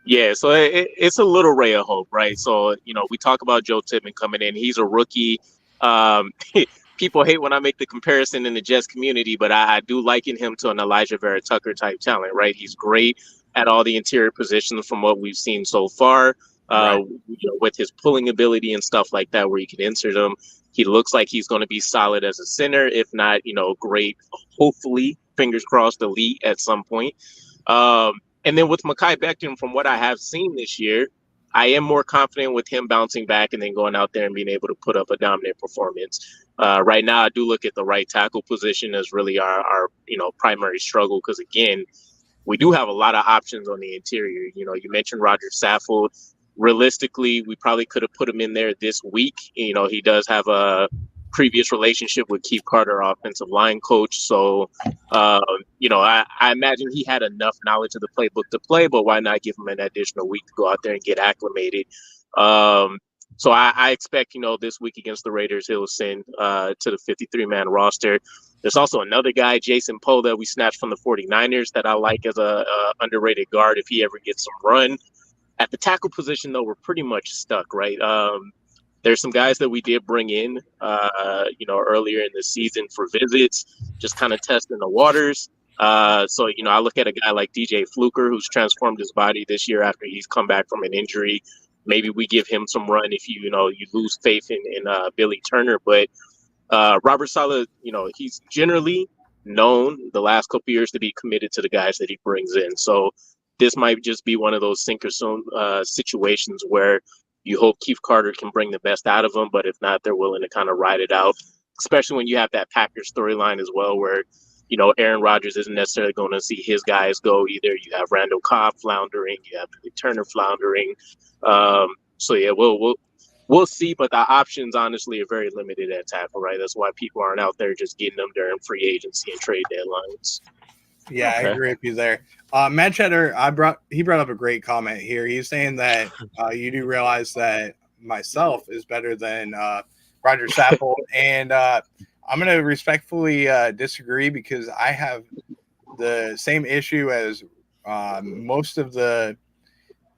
Yeah, so it's a little ray of hope, right? So, we talk about Joe Tippmann coming in. He's a rookie. People hate when I make the comparison in the Jets community, but I do liken him to an Elijah Vera Tucker type talent, right? He's great at all the interior positions from what we've seen so far, right. With his pulling ability and stuff like that where you can insert him. He looks like he's going to be solid as a center, if not, great, hopefully, fingers crossed, elite at some point. And then with Mekhi Becton, from what I have seen this year, I am more confident with him bouncing back and then going out there and being able to put up a dominant performance. Right now, I do look at the right tackle position as really our primary struggle because, again, we do have a lot of options on the interior. You mentioned Roger Saffold. Realistically, we probably could have put him in there this week. He does have a previous relationship with Keith Carter, offensive line coach. So, I imagine he had enough knowledge of the playbook to play, but why not give him an additional week to go out there and get acclimated? So I expect, this week against the Raiders, he'll send to the 53-man roster. There's also another guy, Jason Poe, that we snatched from the 49ers that I like as a underrated guard if he ever gets some run. At the tackle position, though, we're pretty much stuck, right? There's some guys that we did bring in, earlier in the season for visits, just kind of testing the waters. So, I look at a guy like DJ Fluker, who's transformed his body this year after he's come back from an injury. Maybe we give him some run if you lose faith in Billy Turner. But Robert Saleh, he's generally known the last couple of years to be committed to the guys that he brings in. So this might just be one of those sink or swim situations where you hope Keith Carter can bring the best out of them, but if not, they're willing to kind of ride it out, especially when you have that Packers storyline as well, where, Aaron Rodgers isn't necessarily going to see his guys go either. You have Randall Cobb floundering, you have Billy Turner floundering. So yeah, we'll see, but the options honestly are very limited at tackle, right? That's why people aren't out there just getting them during free agency and trade deadlines. Yeah, okay. I agree with you there. Matt Cheddar, he brought up a great comment here. He's saying that you do realize that myself is better than Roger Saffold, and I'm going to respectfully disagree because I have the same issue as most of the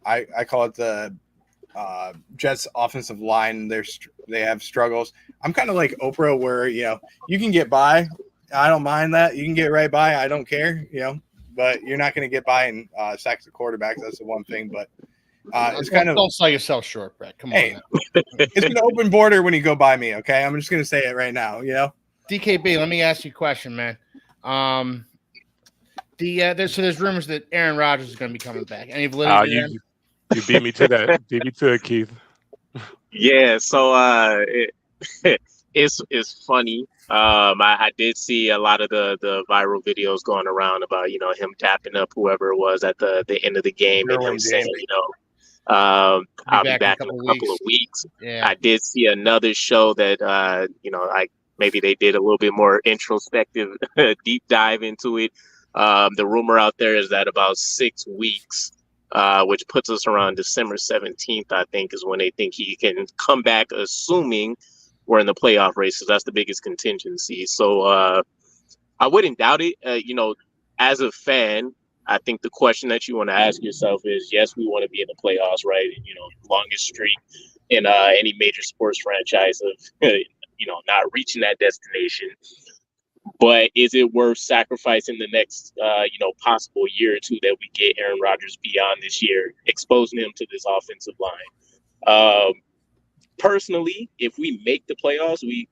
I call it the Jets offensive line. They have struggles. I'm kind of like Oprah, where you can get by. I don't mind that. You can get right by. I don't care, but you're not going to get by and sack the quarterback. That's the one thing. But it's kind of don't sell yourself short, Brett. Come on. Now. It's an open border when you go by me. Okay, I'm just going to say it right now. DKB, let me ask you a question, man. There's rumors that Aaron Rodgers is going to be coming back. Any validity? You beat me to that. Beat me to it, Keith. Yeah. So it's funny. I did see a lot of the viral videos going around about him tapping up whoever it was at the end of the game and him saying I'll be back in a couple of weeks. Yeah. I did see another show that I maybe they did a little bit more introspective deep dive into it. The rumor out there is that about 6 weeks, which puts us around December 17th, I think, is when they think he can come back, assuming we're in the playoff race, because that's the biggest contingency. So I wouldn't doubt it. As a fan, I think the question that you want to ask yourself is, yes, we want to be in the playoffs, right? Longest streak in any major sports franchise of, not reaching that destination. But is it worth sacrificing the next, possible year or two that we get Aaron Rodgers beyond this year, exposing him to this offensive line? Personally, if we make the playoffs, we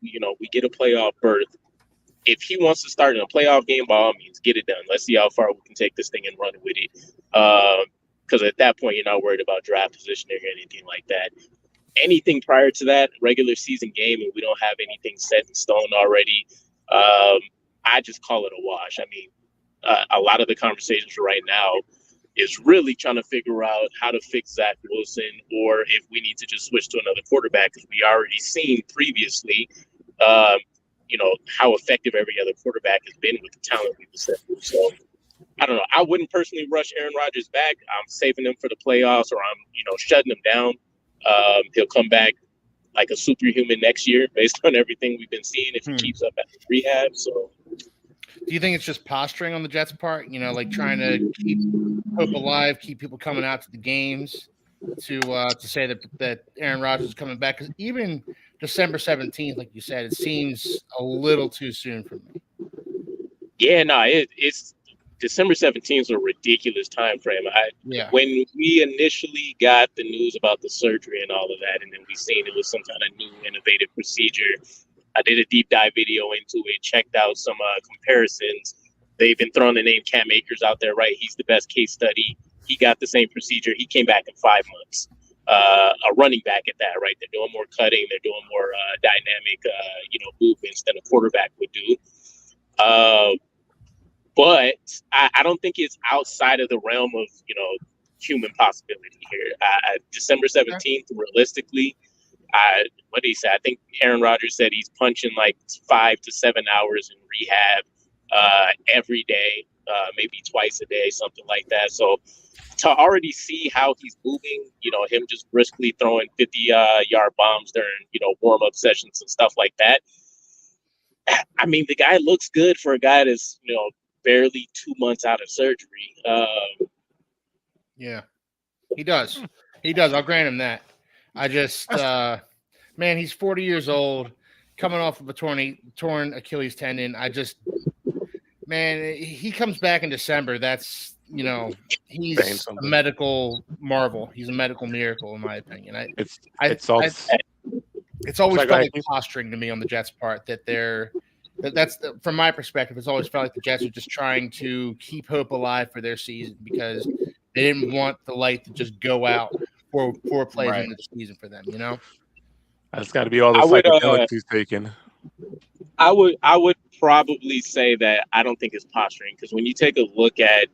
get a playoff berth. If he wants to start in a playoff game, by all means, get it done. Let's see how far we can take this thing and run with it. Because at that point, you're not worried about draft positioning or anything like that. Anything prior to that, regular season game, and we don't have anything set in stone already, I just call it a wash. I mean, a lot of the conversations right now is really trying to figure out how to fix Zach Wilson, or if we need to just switch to another quarterback, because we already seen previously how effective every other quarterback has been with the talent we've assembled. So I don't know. I wouldn't personally rush Aaron Rodgers back. I'm saving him for the playoffs, or I'm shutting him down. He'll come back like a superhuman next year based on everything we've been seeing if he keeps up at the rehab. So do you think it's just posturing on the Jets' part? Like trying to keep hope alive, keep people coming out to the games to say that Aaron Rodgers is coming back? Because even December 17th, like you said, it seems a little too soon for me. Yeah, no, it's December 17th is a ridiculous time frame. When we initially got the news about the surgery and all of that, and then we seen it was some kind of new innovative procedure, I did a deep dive video into it, checked out some comparisons. They've been throwing the name Cam Akers out there, right? He's the best case study. He got the same procedure. He came back in 5 months. A running back at that, right? They're doing more cutting. They're doing more dynamic, movements than a quarterback would do. But I don't think it's outside of the realm of, human possibility here. December 17th, realistically, what did he say? I think Aaron Rodgers said he's punching like 5 to 7 hours in rehab every day, maybe twice a day, something like that. So to already see how he's moving, him just briskly throwing 50-yard bombs during, warm-up sessions and stuff like that. I mean, the guy looks good for a guy that's, barely 2 months out of surgery. Yeah, he does. He does. I'll grant him that. I just, man, he's 40 years old, coming off of a torn Achilles tendon. He comes back in December. That's, he's a medical marvel. He's a medical miracle, in my opinion. It's always felt like posturing to me on the Jets' part that's from my perspective. It's always felt like the Jets are just trying to keep hope alive for their season because they didn't want the light to just go out for 4 plays into the season for them. That's got to be all the psychedelics he's taking. I would probably say that I don't think it's posturing, because when you take a look at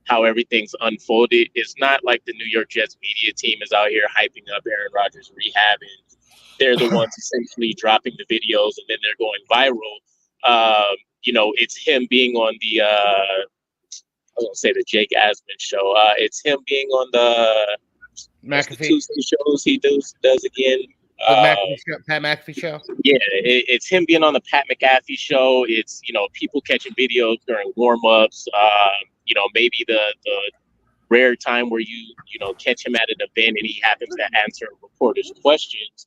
how everything's unfolded, it's not like the New York Jets media team is out here hyping up Aaron Rodgers' rehab, and they're the ones essentially dropping the videos and then they're going viral. It's him being on the I was gonna say the Jake Asman show. It's him being on the Tuesday shows he does again. Pat McAfee show. Yeah, it's him being on the Pat McAfee show. It's people catching videos during warm-ups. Maybe the rare time where you catch him at an event and he happens to answer reporters' questions.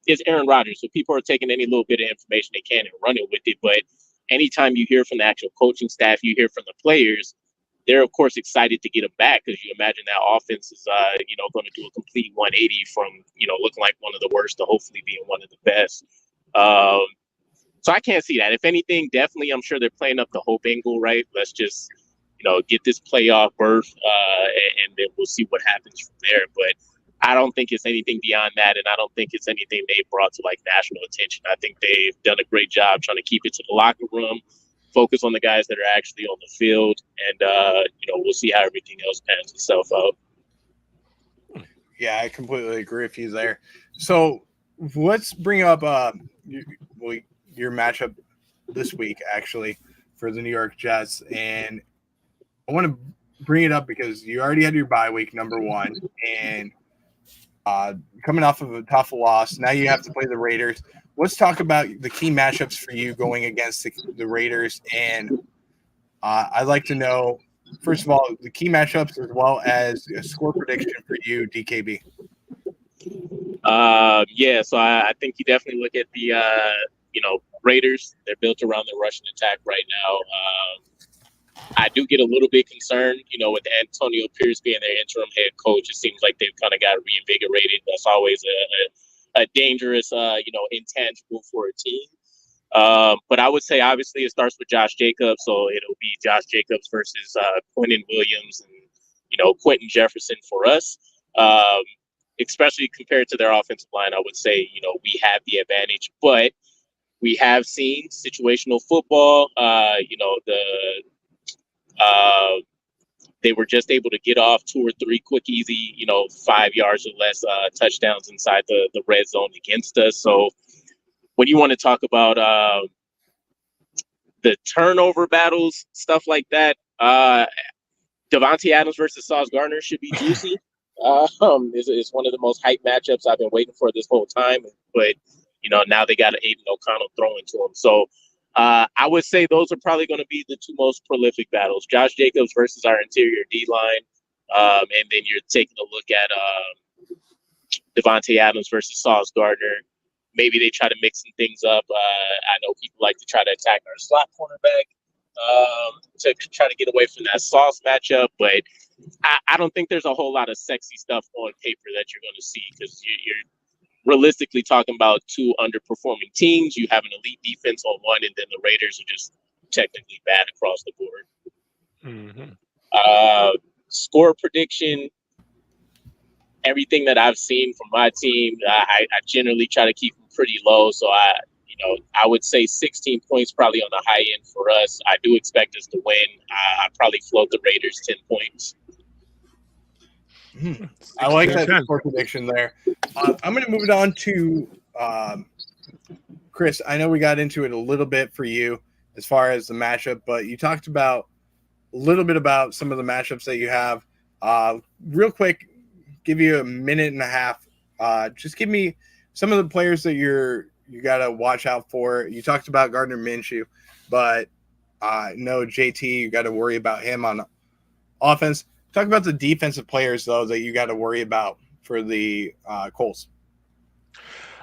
It's Aaron Rodgers, so people are taking any little bit of information they can and running with it. But anytime you hear from the actual coaching staff, you hear from the players, they're of course excited to get him back, because you imagine that offense is going to do a complete 180 from looking like one of the worst to hopefully being one of the best. So I can't see that. If anything, definitely I'm sure they're playing up the hope angle, right? Let's just get this playoff berth, and then we'll see what happens from there. But I don't think it's anything beyond that, and I don't think it's anything they've brought to like national attention. I think they've done a great job trying to keep it to the locker room, focus on the guys that are actually on the field, and we'll see how everything else pans itself out. Yeah, I completely agree with you there. So let's bring up your matchup this week, actually, for the New York Jets. And I want to bring it up because you already had your bye week, number one, and coming off of a tough loss, now you have to play the Raiders. Let's talk about the key matchups for you going against the Raiders. And I'd like to know, first of all, the key matchups as well as a score prediction for you, DKB. So I think you definitely look at the Raiders. They're built around the rushing attack right now. I do get a little bit concerned, with Antonio Pierce being their interim head coach. It seems like they've kind of got reinvigorated. That's always a dangerous, intangible for a team. But I would say, obviously, it starts with Josh Jacobs. So it'll be Josh Jacobs versus Quentin Williams and, Quentin Jefferson for us. Especially compared to their offensive line, I would say, we have the advantage. But we have seen situational football. They were just able to get off 2 or 3 quick, easy, 5 yards or less touchdowns inside the red zone against us. So when you want to talk about the turnover battles, stuff like that, Devontae Adams versus Sauce Gardner should be juicy. It's one of the most hyped matchups I've been waiting for this whole time. But, now they got Aiden O'Connell throwing to him. So I would say those are probably going to be the 2 most prolific battles: Josh Jacobs versus our interior D line, and then you're taking a look at Devontae Adams versus Sauce Gardner. Maybe they try to mix some things up. I know people like to try to attack our slot cornerback to try to get away from that Sauce matchup, but I don't think there's a whole lot of sexy stuff on paper that you're going to see, because you're realistically talking about 2 underperforming teams. You have an elite defense on one, and then the Raiders are just technically bad across the board. Mm-hmm. Score prediction, everything that I've seen from my team, I generally try to keep them pretty low. So I would say 16 points probably on the high end for us. I do expect us to win. I probably float the Raiders 10 points. I like that score prediction there. I'm going to move it on to Chris. I know we got into it a little bit for you as far as the matchup, but you talked about a little bit about some of the matchups that you have. Real quick, give you a minute and a half. Just give me some of the players that you got to watch out for. You talked about Gardner Minshew, but no JT, you got to worry about him on offense. Talk about the defensive players, though, that you got to worry about for the Colts.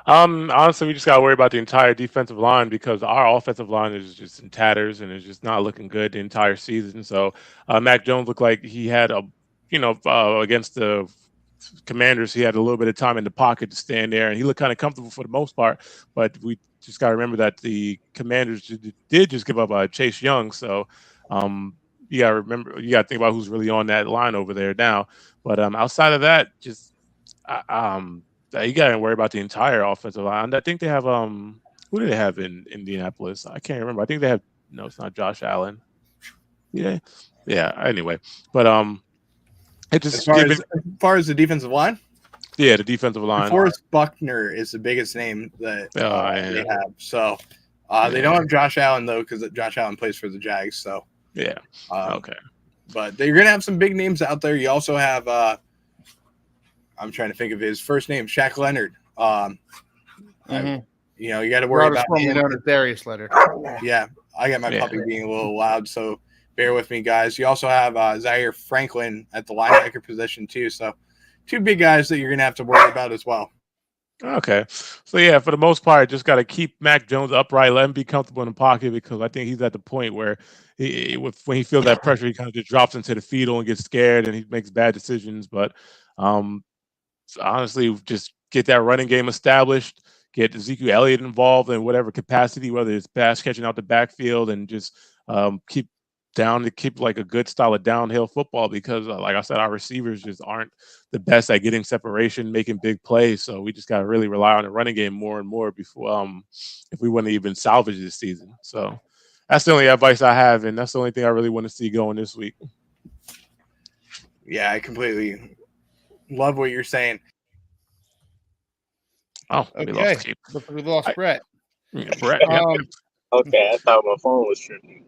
Honestly, we just got to worry about the entire defensive line, because our offensive line is just in tatters and it's just not looking good the entire season. So Mac Jones looked like he had against the Commanders, he had a little bit of time in the pocket to stand there, and he looked kind of comfortable for the most part. But we just got to remember that the Commanders did just give up Chase Young. So you got to think about who's really on that line over there now. But outside of that, just you got to worry about the entire offensive line. I think they have who do they have in Indianapolis? I can't remember. I think they have it's not Josh Allen. Yeah. Anyway, but it just as far as the defensive line. Yeah, the defensive line. Forrest Buckner is the biggest name that they have. So they don't have Josh Allen, though, because Josh Allen plays for the Jags. So yeah, okay. But you're gonna have some big names out there. You also have I'm trying to think of his first name, Shaq Leonard. You got to worry about him. Known as Darius Leonard. Yeah, I got my puppy being a little loud, so bear with me, guys. You also have Zaire Franklin at the linebacker position too. So 2 big guys that you're gonna have to worry about as well. Okay. So, yeah, for the most part, just got to keep Mac Jones upright, let him be comfortable in the pocket, because I think he's at the point where when he feels that pressure, he kind of just drops into the fetal and gets scared and he makes bad decisions. But honestly, just get that running game established, get Ezekiel Elliott involved in whatever capacity, whether it's pass catching out the backfield, and just keep like a good style of downhill football, because like I said, our receivers just aren't the best at getting separation, making big plays. So we just got to really rely on the running game more and more before if we want to even salvage this season. So that's the only advice I have, and that's the only thing I really want to see going this week. Yeah, I completely love what you're saying. Oh, okay. We lost Brett. Brett, Okay, I thought my phone was tripping.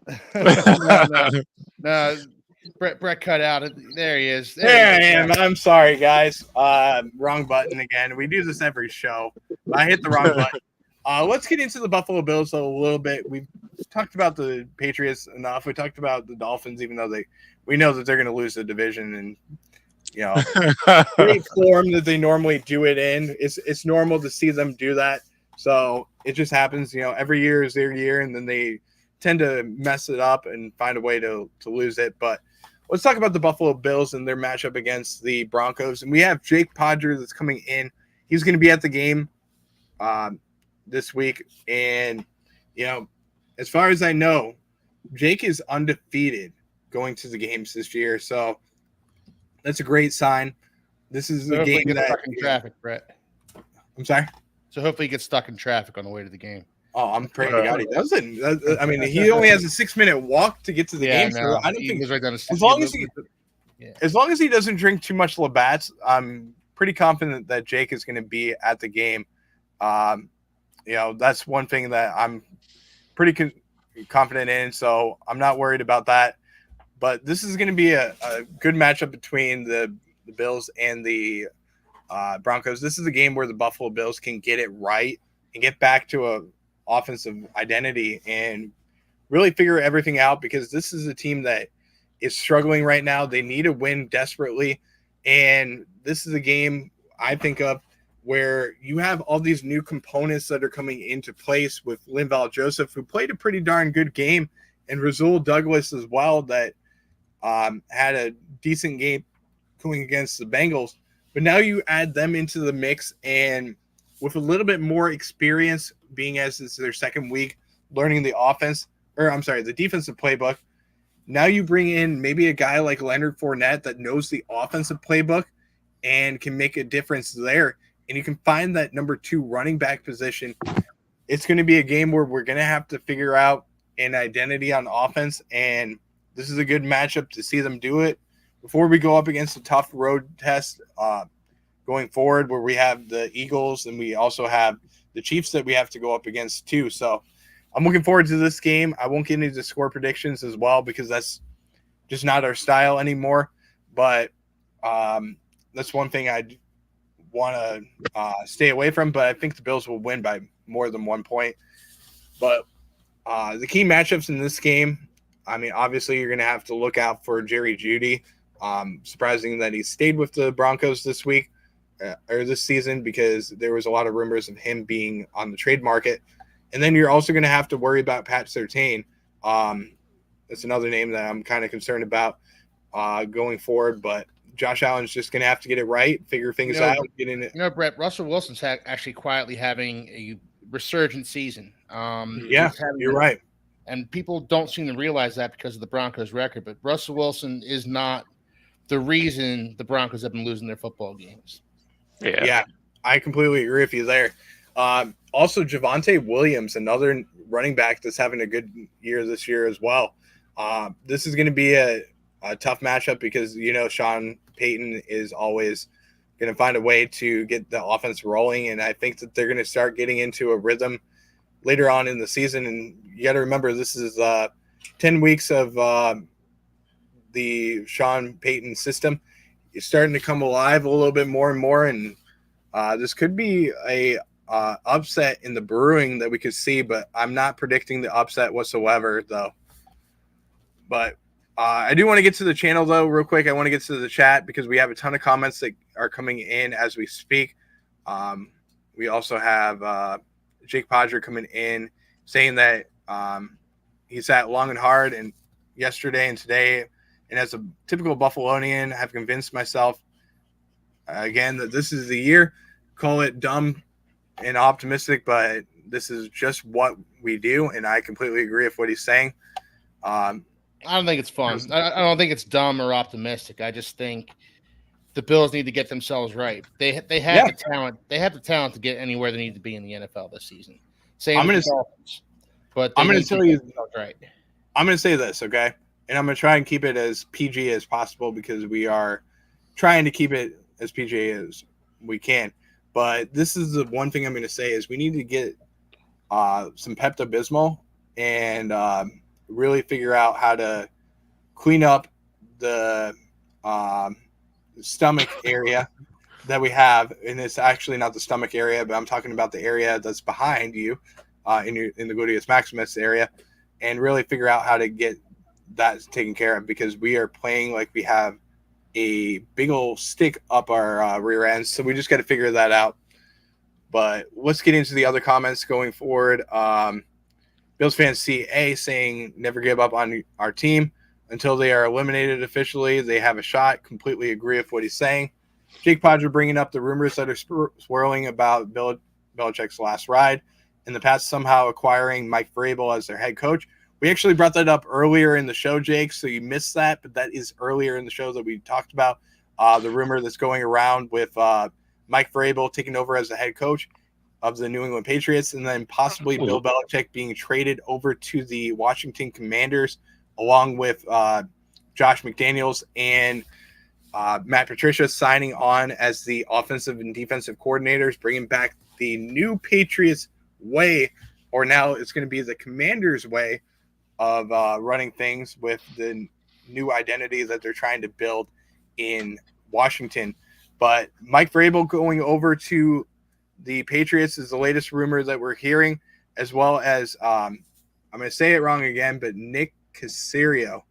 no. Brett cut out. There he is. There I am. I'm sorry, guys. Wrong button again. We do this every show. I hit the wrong button. Let's get into the Buffalo Bills a little bit. We've talked about the Patriots enough. We talked about the Dolphins, even though we know that they're going to lose the division, and great form that they normally do it in. It's normal to see them do that. So it just happens. Every year is their year, and then they tend to mess it up and find a way to lose it. But let's talk about the Buffalo Bills and their matchup against the Broncos. And we have Jake Podger that's coming in. He's going to be at the game this week. And, as far as I know, Jake is undefeated going to the games this year. So that's a great sign. This is the game that stuck in traffic, Brett. I'm sorry? So hopefully he gets stuck in traffic on the way to the game. Oh, I'm praying to God he doesn't. I mean, he only has a 6-minute walk to get to the game. So I don't think right down as long as he doesn't drink too much Labatt's, I'm pretty confident that Jake is going to be at the game. That's one thing that I'm pretty confident in. So I'm not worried about that. But this is going to be a good matchup between the Bills and the Broncos. This is a game where the Buffalo Bills can get it right and get back to a offensive identity and really figure everything out, because this is a team that is struggling right now. They need a win desperately. And this is a game I think of where you have all these new components that are coming into place with Linval Joseph, who played a pretty darn good game, and Rasul Douglas as well, that had a decent game going against the Bengals. But now you add them into the mix, and with a little bit more experience, being as it's their second week, learning the defensive playbook. Now you bring in maybe a guy like Leonard Fournette that knows the offensive playbook and can make a difference there. And you can find that number 2 running back position. It's going to be a game where we're going to have to figure out an identity on offense, and this is a good matchup to see them do it before we go up against a tough road test going forward, where we have the Eagles and we also have the Chiefs that we have to go up against too. So I'm looking forward to this game. I won't get into score predictions as well, because that's just not our style anymore. But that's one thing I'd want to stay away from. But I think the Bills will win by more than 1 point. But the key matchups in this game, I mean, obviously you're going to have to look out for Jerry Jeudy. Surprising that he stayed with the Broncos this week or this season, because there was a lot of rumors of him being on the trade market. And then you're also going to have to worry about Pat Surtain. That's another name that I'm kind of concerned about going forward. But Josh Allen's just going to have to get it right, figure things out. Get in it. Brett, Russell Wilson's actually quietly having a resurgent season. You're right. And people don't seem to realize that because of the Broncos record. But Russell Wilson is not the reason the Broncos have been losing their football games. Yeah, I completely agree with you there. Also, Javonte Williams, another running back that's having a good year this year as well. This is going to be a tough matchup, because, Sean Payton is always going to find a way to get the offense rolling. And I think that they're going to start getting into a rhythm later on in the season. And you got to remember, this is 10 weeks of the Sean Payton system. It's starting to come alive a little bit more and more. And this could be a upset in the brewing that we could see, but I'm not predicting the upset whatsoever, though. But I do want to get to the channel, though, real quick. I want to get to the chat, because we have a ton of comments that are coming in as we speak. We also have Jake Podger coming in saying that he sat long and hard and yesterday and today, and as a typical Buffalonian, I have convinced myself again that this is the year. Call it dumb and optimistic, but this is just what we do, and I completely agree with what he's saying. I don't think it's fun. I don't think it's dumb or optimistic. I just think the Bills need to get themselves right. They have the talent. They have the talent to get anywhere they need to be in the NFL this season. Same with the Dolphins. But I'm going to tell you right. I'm going to say this, okay? And I'm going to try and keep it as PG as possible, because we are trying to keep it as PG as we can. But this is the one thing I'm going to say is we need to get some Pepto-Bismol and really figure out how to clean up the stomach area that we have. And it's actually not the stomach area, but I'm talking about the area that's behind you in the gluteus maximus area, and really figure out how to get that taken care of, because we are playing like we have a big old stick up our rear end. So we just got to figure that out. But let's get into the other comments going forward. Bills fan CA saying, never give up on our team until they are eliminated officially. They have a shot. Completely agree with what he's saying. Jake Podger bringing up the rumors that are swirling about Belichick's last ride in the past, somehow acquiring Mike Vrabel as their head coach. We actually brought that up earlier in the show, Jake, so you missed that, but that is earlier in the show that we talked about the rumor that's going around with Mike Vrabel taking over as the head coach of the New England Patriots, and then possibly Bill Belichick being traded over to the Washington Commanders, along with Josh McDaniels and Matt Patricia signing on as the offensive and defensive coordinators, bringing back the new Patriots way, or now it's going to be the Commanders way of running things with the new identity that they're trying to build in Washington. But Mike Vrabel going over to the Patriots is the latest rumor that we're hearing, as well as I'm going to say it wrong again, but Nick Caserio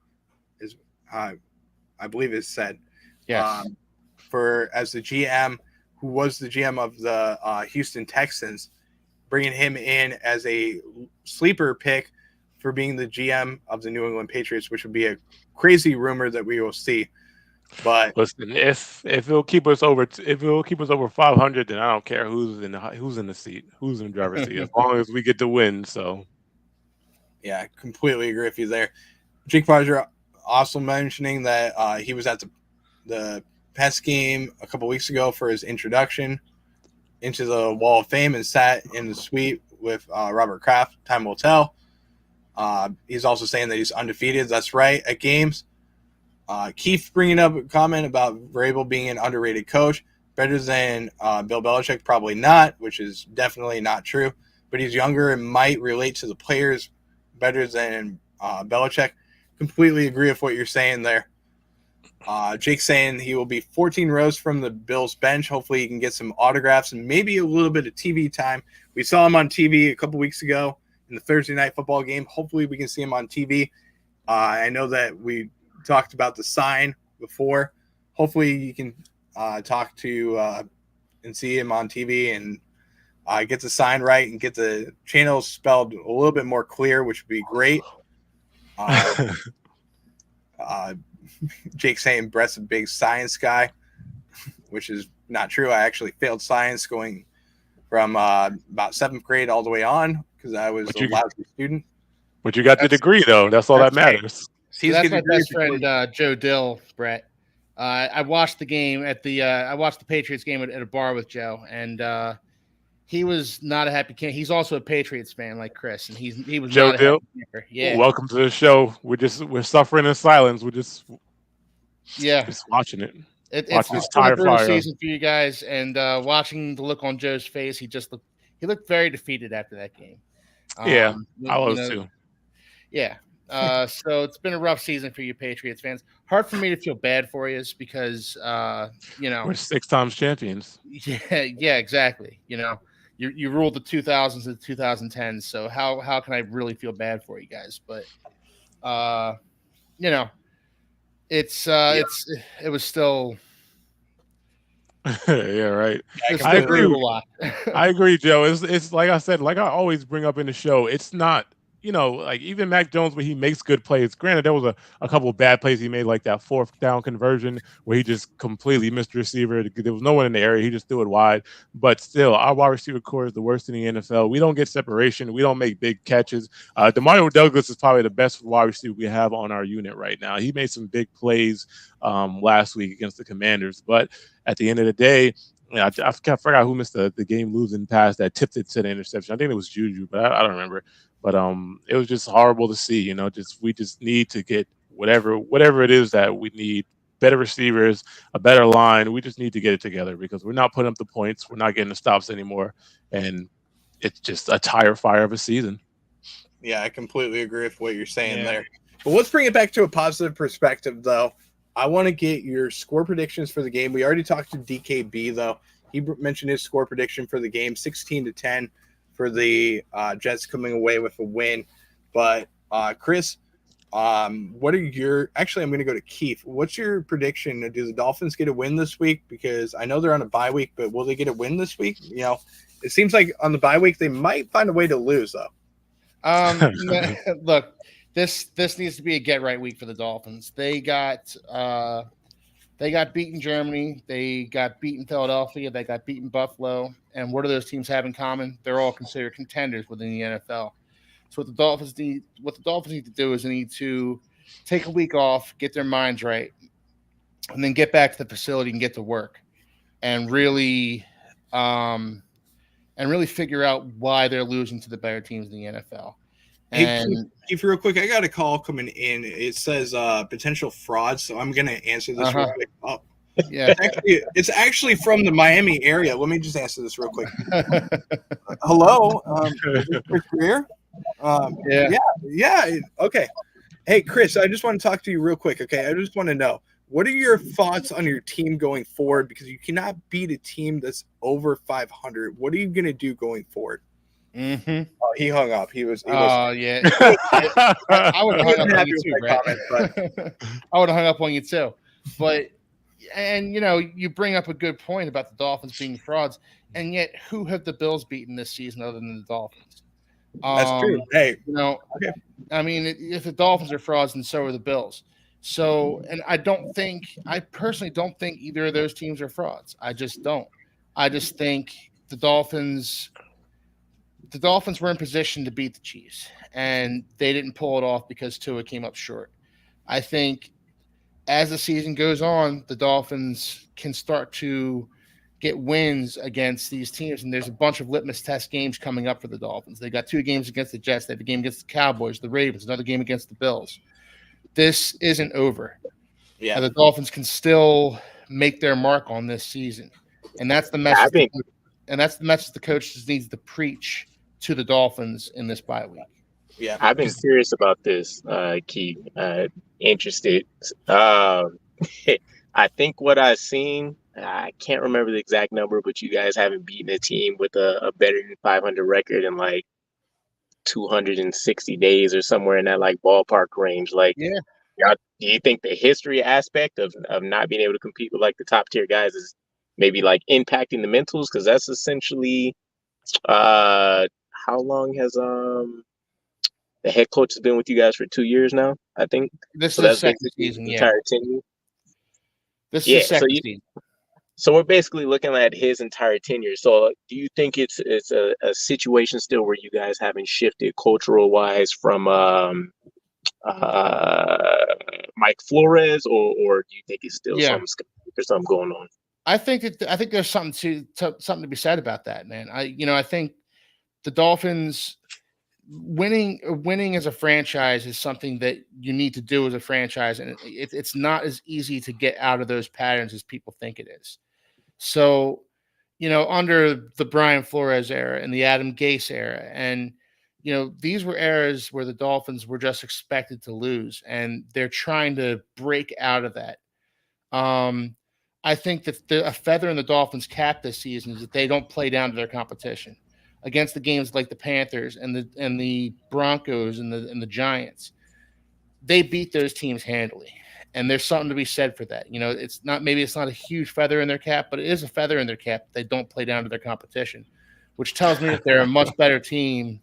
is, I believe is said, yes, for as the GM, who was the GM of the Houston Texans, bringing him in as a sleeper pick for being the GM of the New England Patriots, which would be a crazy rumor that we will see. But listen, if it'll keep us over 500, then I don't care who's in the seat, who's in the driver's seat, as long as we get to win. So, yeah, completely agree with you there. Jake Podger also mentioning that he was at the Pets game a couple weeks ago for his introduction into the Wall of Fame and sat in the suite with Robert Kraft. Time will tell. He's also saying that he's undefeated. That's right, at games. Keith bringing up a comment about Vrabel being an underrated coach. Better than Bill Belichick? Probably not, which is definitely not true. But he's younger and might relate to the players better than Belichick. Completely agree with what you're saying there. Jake saying he will be 14 rows from the Bills bench. Hopefully he can get some autographs and maybe a little bit of TV time. We saw him on TV a couple weeks ago in the Thursday night football game. Hopefully we can see him on TV. I know that we talked about the sign before. Hopefully you can talk to and see him on TV and get the sign right and get the channels spelled a little bit more clear, which would be great. Jake saying Brett's a big science guy, which is not true. I actually failed science going from about 7th grade all the way on because I was a lousy student. But you got the degree, though. That's all that matters. So that's my best friend, Joe Dill, Brett. I watched the game I watched the Patriots game at a bar with Joe, and he was not a happy camper. He's also a Patriots fan like Chris, and he was Joe not Dill. a happy camper. Yeah. Welcome to the show. We're suffering in silence. We're just watching it. It's been a brutal season for you guys, and watching the look on Joe's face, he looked very defeated after that game. I was too. Yeah. So it's been a rough season for you Patriots fans. Hard for me to feel bad for you because we're 6 times champions. Yeah, exactly. You ruled the 2000s and 2010s, so how can I really feel bad for you guys? But it was still yeah, right. I agree a lot. I agree, Joe. It's like I said, like I always bring up in the show, it's not, like even Mac Jones, when he makes good plays, granted, there was a couple of bad plays he made, like that 4th down conversion where he just completely missed the receiver. There was no one in the area. He just threw it wide. But still, our wide receiver core is the worst in the NFL. We don't get separation. We don't make big catches. DeMario Douglas is probably the best wide receiver we have on our unit right now. He made some big plays last week against the Commanders. But at the end of the day, I forgot who missed the game-losing pass that tipped it to the interception. I think it was Juju, but I don't remember. But it was just horrible to see. We just need to get whatever it is that we need. Better receivers, a better line. We just need to get it together because we're not putting up the points. We're not getting the stops anymore, and it's just a tire fire of a season. Yeah, I completely agree with what you're saying there. But let's bring it back to a positive perspective, though. I want to get your score predictions for the game. We already talked to DKB, though. He mentioned his score prediction for the game, 16-10 for the Jets coming away with a win. But, Chris, what are your – actually, I'm going to go to Keith. What's your prediction? Do the Dolphins get a win this week? Because I know they're on a bye week, but will they get a win this week? You know, it seems like on the bye week they might find a way to lose, though. Look, this needs to be a get-right week for the Dolphins. They got beaten Germany. They got beaten Philadelphia. They got beaten Buffalo. And what do those teams have in common? They're all considered contenders within the NFL. So what the Dolphins need to do is they need to take a week off, get their minds right, and then get back to the facility and get to work, and really figure out why they're losing to the better teams in the NFL. And hey, Keith, real quick, I got a call coming in. It says potential fraud, so I'm going to answer this real quick. Oh, yeah, it's actually from the Miami area. Let me just answer this real quick. Hello, is this Chris Greer? Yeah. Okay. Hey, Chris, I just want to talk to you real quick. Okay, I just want to know, what are your thoughts on your team going forward? Because you cannot beat a team that's over 500. What are you going to do going forward? Mm-hmm. Oh, he hung up. He was. Yeah. I would have hung up on you too, right? I would have hung up on you too. But, and you bring up a good point about the Dolphins being frauds, and yet who have the Bills beaten this season other than the Dolphins? That's true. Hey, okay. I mean, if the Dolphins are frauds, then so are the Bills. So, and I personally don't think either of those teams are frauds. I just don't. I just think the Dolphins were in position to beat the Chiefs, and they didn't pull it off because Tua came up short. I think as the season goes on, the Dolphins can start to get wins against these teams, and there's a bunch of litmus test games coming up for the Dolphins. They got 2 games against the Jets. They have a game against the Cowboys, the Ravens, another game against the Bills. This isn't over. Yeah, the Dolphins can still make their mark on this season, and that's the message. That's the message the coaches needs to preach to the Dolphins in this bye week. Yeah, I've been curious about this, Keith. Interested. I think what I've seen, I can't remember the exact number, but you guys haven't beaten a team with a better than 500 record in like 260 days or somewhere in that like ballpark range. Like, yeah. Do you think the history aspect of not being able to compete with like the top tier guys is maybe like impacting the mentals? Because that's essentially how long has the head coach has been with you guys for 2 years now? I think this is the second season. Entire tenure. This is the second season. So we're basically looking at his entire tenure. So do you think it's a situation still where you guys haven't shifted cultural wise from Mike Flores, or do you think it's still something going on? I think there's something to be said about that, man. I think the Dolphins winning as a franchise is something that you need to do as a franchise, and it's not as easy to get out of those patterns as people think it is. So, under the Brian Flores era and the Adam Gase era, and these were eras where the Dolphins were just expected to lose, and they're trying to break out of that. I think that a feather in the Dolphins' cap this season is that they don't play down to their competition against the games like the Panthers and the Broncos and the Giants. They beat those teams handily, and there's something to be said for that. It's not a huge feather in their cap, but it is a feather in their cap. They don't play down to their competition, which tells me that they're a much better team.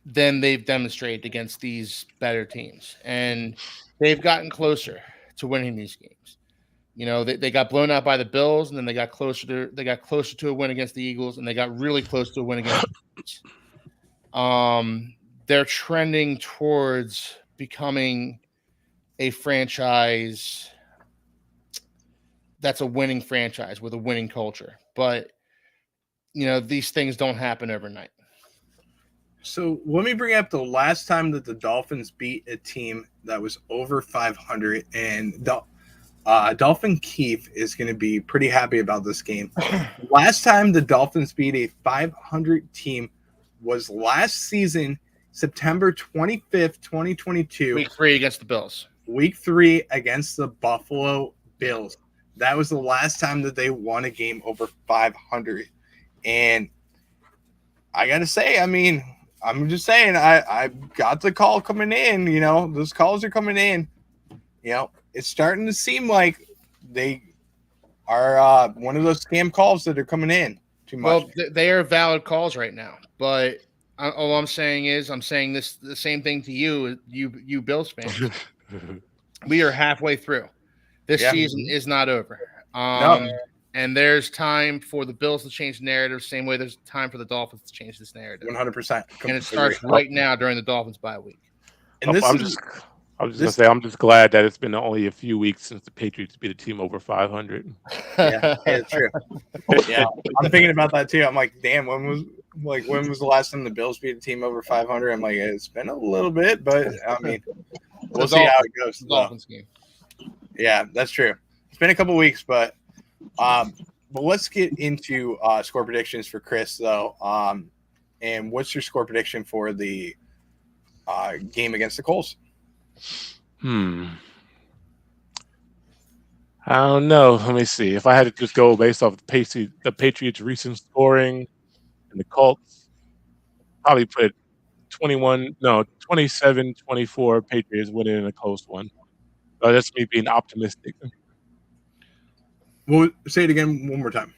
Than they've demonstrated against these better teams, and they've gotten closer to winning these games. They got blown out by the Bills, and then they got closer to a win against the Eagles, and they got really close to a win against the Patriots. They're trending towards becoming a franchise that's a winning franchise with a winning culture, but these things don't happen overnight. So let me bring up the last time that the Dolphins beat a team that was over 500, and Dolphin Keith is going to be pretty happy about this game. Last time the Dolphins beat a 500 team was last season, September 25th, 2022. Week 3 against the Bills. Week 3 against the Buffalo Bills. That was the last time that they won a game over 500. And I got to say, I mean, I'm just saying, I got the call coming in. You know, those calls are coming in. You know, it's starting to seem like they are one of those scam calls that are coming in too much. Well, they are valid calls right now. But all I'm saying is, I'm saying the same thing to you Bills fans. We are halfway through. This season is not over. No. And there's time for the Bills to change the narrative, same way there's time for the Dolphins to change this narrative. 100%. And it starts right now during the Dolphins bye week. And I'm just gonna say, I'm just glad that it's been only a few weeks since the Patriots beat a team over 500. Yeah, it's true. Yeah, I'm thinking about that too. I'm like, damn, when was the last time the Bills beat a team over 500? I'm like, it's been a little bit, but I mean, we'll see how it goes. The Dolphins game. Yeah, that's true. It's been a couple weeks, but let's get into score predictions for Chris, though. And what's your score prediction for the game against the Colts? I don't know. Let me see. If I had to just go based off the Patriots' recent scoring and the Colts, probably put 27-24 Patriots winning in a close one. That's me being optimistic. Well, say it again one more time.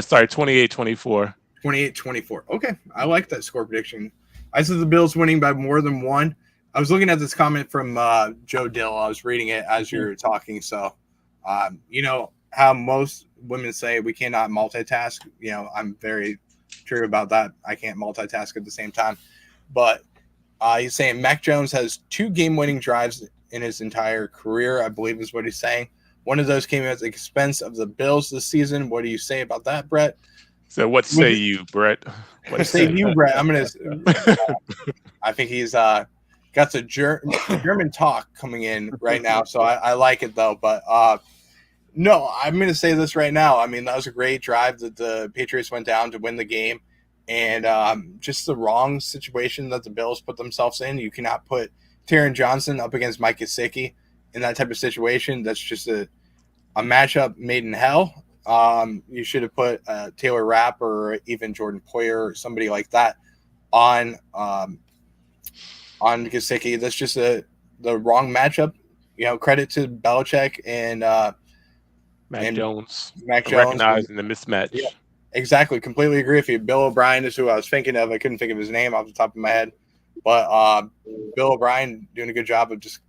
Sorry, 28-24. 28-24. Okay, I like that score prediction. I said the Bills winning by more than one. I was looking at this comment from Joe Dill. I was reading it as you were talking. So, you know how most women say we cannot multitask. You know, I'm very true about that. I can't multitask at the same time. But he's saying Mac Jones has 2 game-winning drives in his entire career, I believe is what he's saying. One of those came at the expense of the Bills this season. What do you say about that, Brett? So what say you, Brett? What say you, Brett? I'm going to I think he's got the German talk coming in right now, so I like it, though. But, no, I'm going to say this right now. I mean, that was a great drive that the Patriots went down to win the game. And just the wrong situation that the Bills put themselves in. You cannot put Taron Johnson up against Mike Gesicki in that type of situation. That's just a matchup made in hell. You should have put Taylor Rapp or even Jordan Poyer or somebody like that on Gesicki. That's just the wrong matchup. You know, credit to Belichick and Mac Jones. Recognizing the mismatch. Yeah, exactly. Completely agree with you. Bill O'Brien is who I was thinking of. I couldn't think of his name off the top of my head. But Bill O'Brien doing a good job of just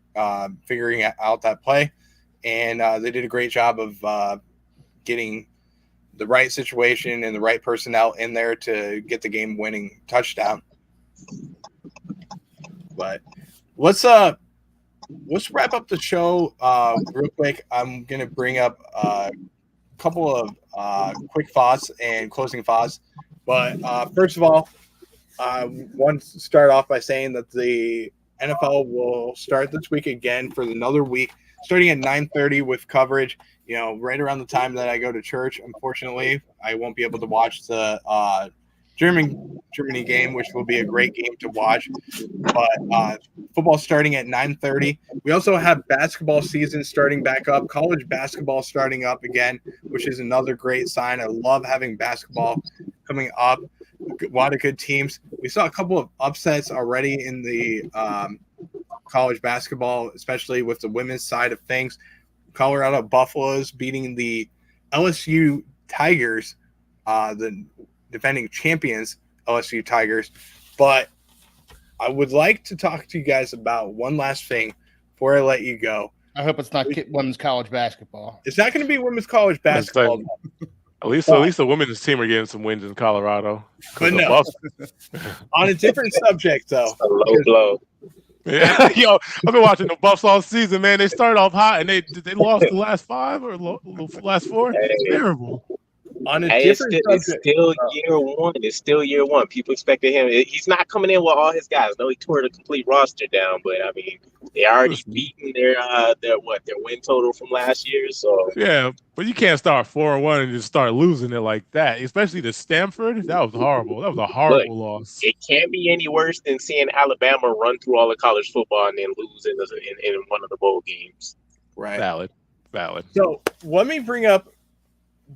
figuring out that play. And they did a great job of getting the right situation and the right personnel in there to get the game-winning touchdown. But let's wrap up the show real quick. I'm going to bring up a couple of quick thoughts and closing thoughts. But first of all, I want to start off by saying that the NFL will start this week again for another week, starting at 9:30 with coverage. You know, right around the time that I go to church. Unfortunately, I won't be able to watch the Germany game, which will be a great game to watch. But football starting at 9:30. We also have basketball season starting back up, college basketball starting up again, which is another great sign. I love having basketball coming up. A lot of good teams. We saw a couple of upsets already in the college basketball, especially with the women's side of things. Colorado Buffaloes beating the LSU Tigers, the defending champions LSU Tigers. But I would like to talk to you guys about one last thing before I let you go. I hope it's not women's college basketball. It's not going to be women's college basketball. At least the women's team are getting some wins in Colorado. But no. On a different subject, though. A low blow. Yeah. Yo, I've been watching the Buffs all season, man. They started off hot and they lost the last 5 or last 4. It's terrible. On a Hey, different it's subject, still year one. It's still year one. People expected him. He's not coming in with all his guys. No, he tore the complete roster down. But I mean, they already beaten their win total from last year. So Yeah, but you can't start 4-1 and just start losing it like that. Especially to Stanford, that was horrible. That was a look, horrible loss. it can't be any worse than seeing Alabama run through all of college football and then lose in one of the bowl games. right? Valid. So let me bring up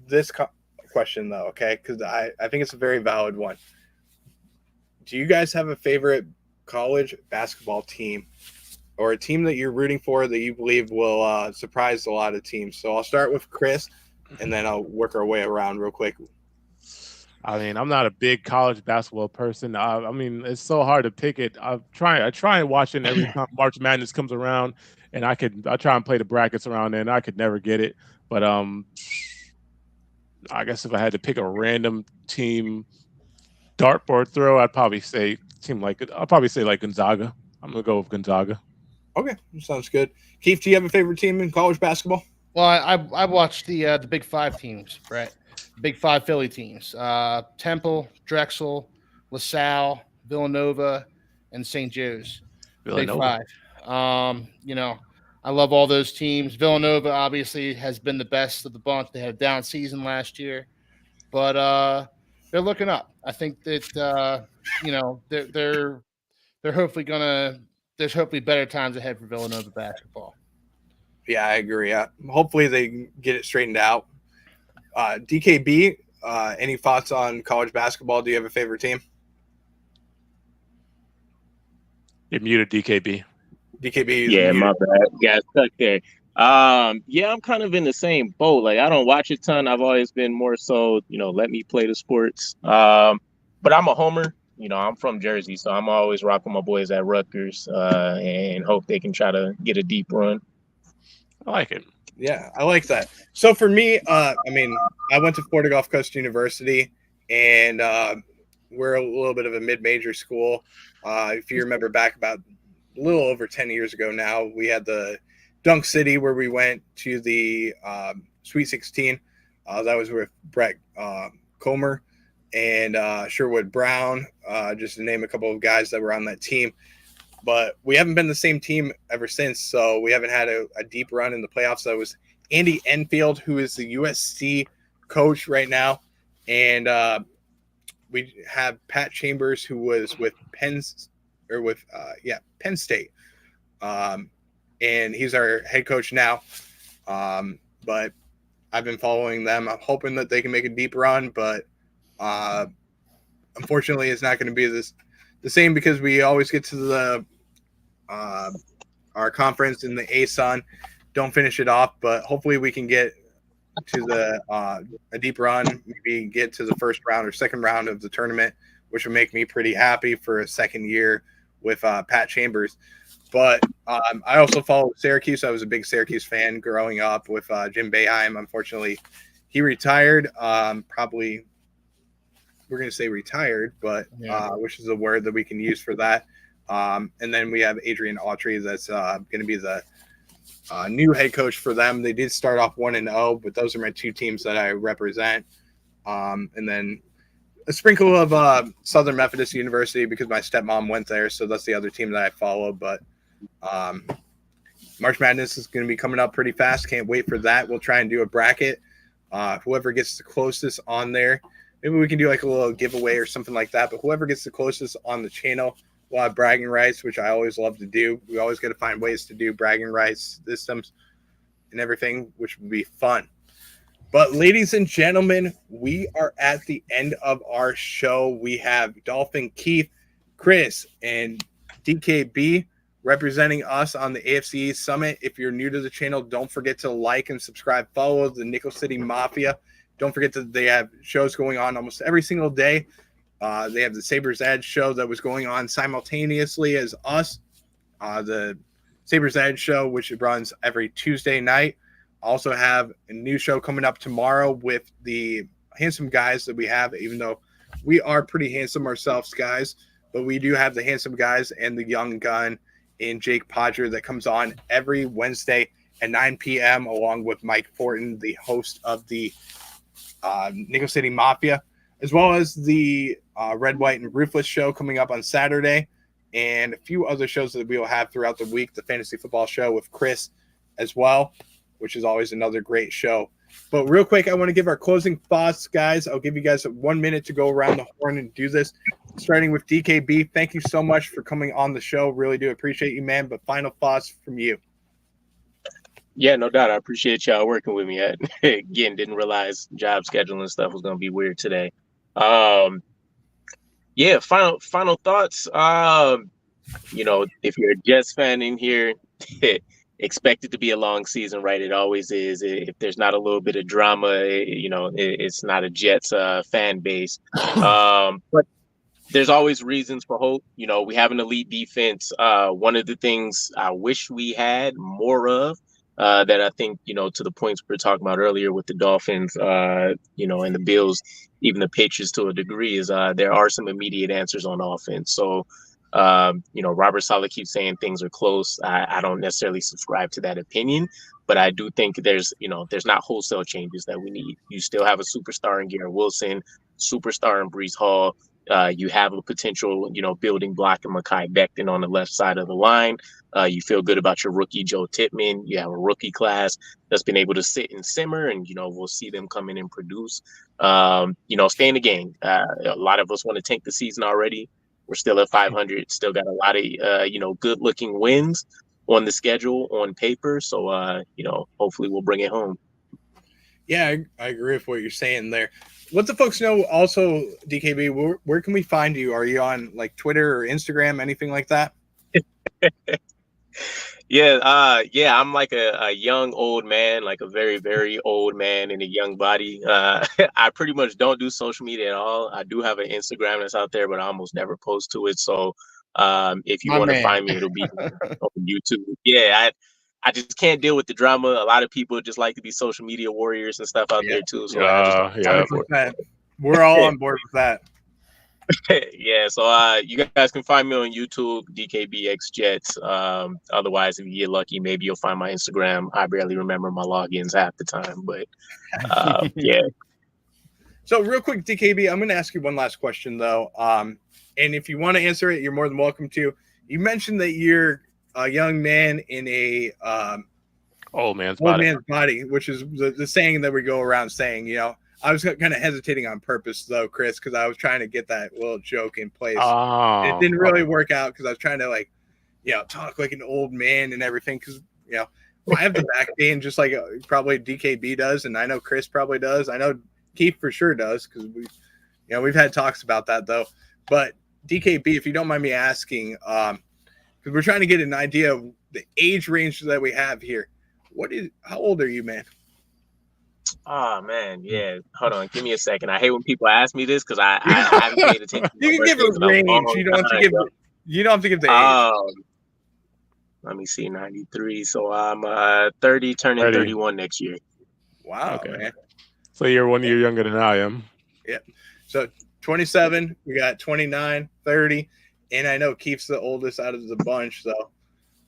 this question though, okay? Because I think it's a very valid one. Do you guys have a favorite college basketball team or a team that you're rooting for that you believe will surprise a lot of teams? So I'll start with Chris, and then I'll work our way around real quick. I mean, I'm not a big college basketball person. I mean, it's so hard to pick it. I try and watch it every time March Madness comes around, and I try and play the brackets around there, and I could never get it. But I guess if I had to pick a random team dartboard throw, I'd probably say like Gonzaga. I'm gonna go with Gonzaga. Okay, sounds good. Keith, do you have a favorite team in college basketball? Well, I watched the Big Five teams, Brett. Big Five Philly teams: Temple, Drexel, LaSalle, Villanova, and St. Joe's. Villanova. Big Five. I love all those teams. Villanova obviously has been the best of the bunch. They had a down season last year, but they're looking up. I think that they're hopefully gonna. There's hopefully better times ahead for Villanova basketball. Yeah, I agree. Hopefully they get it straightened out. DKB, any thoughts on college basketball? Do you have a favorite team? You're muted, DKB. DKB. Yeah, muted. my bad. You guys stuck there. Yeah, I'm kind of in the same boat. Like, I don't watch a ton. I've always been more so, let me play the sports. But I'm a homer. I'm from Jersey, so I'm always rocking my boys at Rutgers and hope they can try to get a deep run. I like it. Yeah, I like that. So for me, I went to Florida Gulf Coast University, and we're a little bit of a mid-major school. If you remember back about a little over 10 years ago now, we had the Dunk City where we went to the Sweet 16. That was with Brett Comer and Sherwood Brown, just to name a couple of guys that were on that team. But we haven't been the same team ever since, so we haven't had a deep run in the playoffs. That was Andy Enfield, who is the USC coach right now, and we have Pat Chambers, who was with Penn State, and he's our head coach now. But I've been following them. I'm hoping that they can make a deep run, but unfortunately, it's not going to be the same because we always get to the our conference in the ASUN, don't finish it off, but hopefully we can get to the a deep run, maybe get to the first round or second round of the tournament, which would make me pretty happy for a second year with Pat Chambers. But I also follow Syracuse. I was a big Syracuse fan growing up with Jim Boeheim. Unfortunately, he retired. Probably we're going to say retired, but which is a word that we can use for that. And then we have Adrian Autry that's going to be the new head coach for them. They did start off 1-0, but those are my two teams that I represent. And then a sprinkle of Southern Methodist University because my stepmom went there, so that's the other team that I follow. But March Madness is going to be coming up pretty fast. Can't wait for that. We'll try and do a bracket. Whoever gets the closest on there, maybe we can do like a little giveaway or something like that. But whoever gets the closest on the channel will have bragging rights, which I always love to do. We always got to find ways to do bragging rights systems and everything, which would be fun. But ladies and gentlemen, we are at the end of our show. We have Dolphin Keith, Chris, and DKB representing us on the AFC East Summit. If you're new to the channel, don't forget to like and subscribe. Follow the Nickel City Mafia. Don't forget that they have shows going on almost every single day. They have the Sabres Edge show that was going on simultaneously as us. The Sabres Edge show, which runs every Tuesday night. Also have a new show coming up tomorrow with the handsome guys that we have, even though we are pretty handsome ourselves, guys. But we do have the handsome guys and the young gun and Jake Podger that comes on every Wednesday at 9 p.m. along with Mike Fortin, the host of the Nickel City Mafia, as well as the Red, White, and Ruthless show coming up on Saturday, and a few other shows that we will have throughout the week. The Fantasy Football Show with Chris as well, which is always another great show. But real quick, I want to give our closing thoughts, guys. I'll give you guys 1 minute to go around the horn and do this, starting with DKB. Thank you so much for coming on the show. Really do appreciate you, man. But final thoughts from you. Yeah, no doubt. I appreciate y'all working with me. Again, didn't realize job scheduling stuff was going to be weird today. Yeah, final thoughts. If you're a Jets fan in here, expect it to be a long season, right? It always is. If there's not a little bit of drama, it's not a Jets fan base. But there's always reasons for hope. We have an elite defense. One of the things I wish we had more of, that I think, to the points we were talking about earlier with the Dolphins, and the Bills, even the Patriots to a degree, is there are some immediate answers on offense. So, Robert Saleh keeps saying things are close. I don't necessarily subscribe to that opinion, but I do think there's not wholesale changes that we need. You still have a superstar in Garrett Wilson, superstar in Breece Hall. You have a potential, building block in Mekhi Becton on the left side of the line. You feel good about your rookie, Joe Tippmann. You have a rookie class that's been able to sit and simmer, and, we'll see them come in and produce. Stay in the game. A lot of us want to tank the season already. We're still at 500, still got a lot of, good-looking wins on the schedule, on paper. So, hopefully we'll bring it home. Yeah, I agree with what you're saying there. Let the folks know also, DKB, where can we find you? Are you on, like, Twitter or Instagram, anything like that? Yeah, I'm like a young old man, like a very, very old man in a young body. I pretty much don't do social media at all. I do have an Instagram that's out there, but I almost never post to it. So if you want to find me, it'll be on YouTube. Yeah, I just can't deal with the drama. A lot of people just like to be social media warriors and stuff out there too. So I just don't. We're all on board with that. Yeah, so you guys can find me on YouTube, DKBX Jets. Otherwise, if you get lucky, maybe you'll find my Instagram. I barely remember my logins half the time, but yeah. So real quick, DKB, I'm going to ask you one last question though. And if you want to answer it, you're more than welcome to. You mentioned that you're a young man in a old man's body, which is the saying that we go around saying, I was kind of hesitating on purpose, though, Chris, because I was trying to get that little joke in place. It didn't really work out because I was trying to, talk like an old man and everything because, I have the back pain just like probably DKB does, and I know Chris probably does. I know Keith for sure does because we've had talks about that, though. But DKB, if you don't mind me asking, because we're trying to get an idea of the age range that we have here. How old are you, man? Oh man, yeah. Hold on, give me a second. I hate when people ask me this because I haven't paid attention. You can give a range. You don't have to give the age. Let me see, 93. So I'm 30, turning 31 next year. Wow, okay. Man. So you're 1 year younger than I am. Yeah. So 27, we got 29, 30, and I know Keith's the oldest out of the bunch. So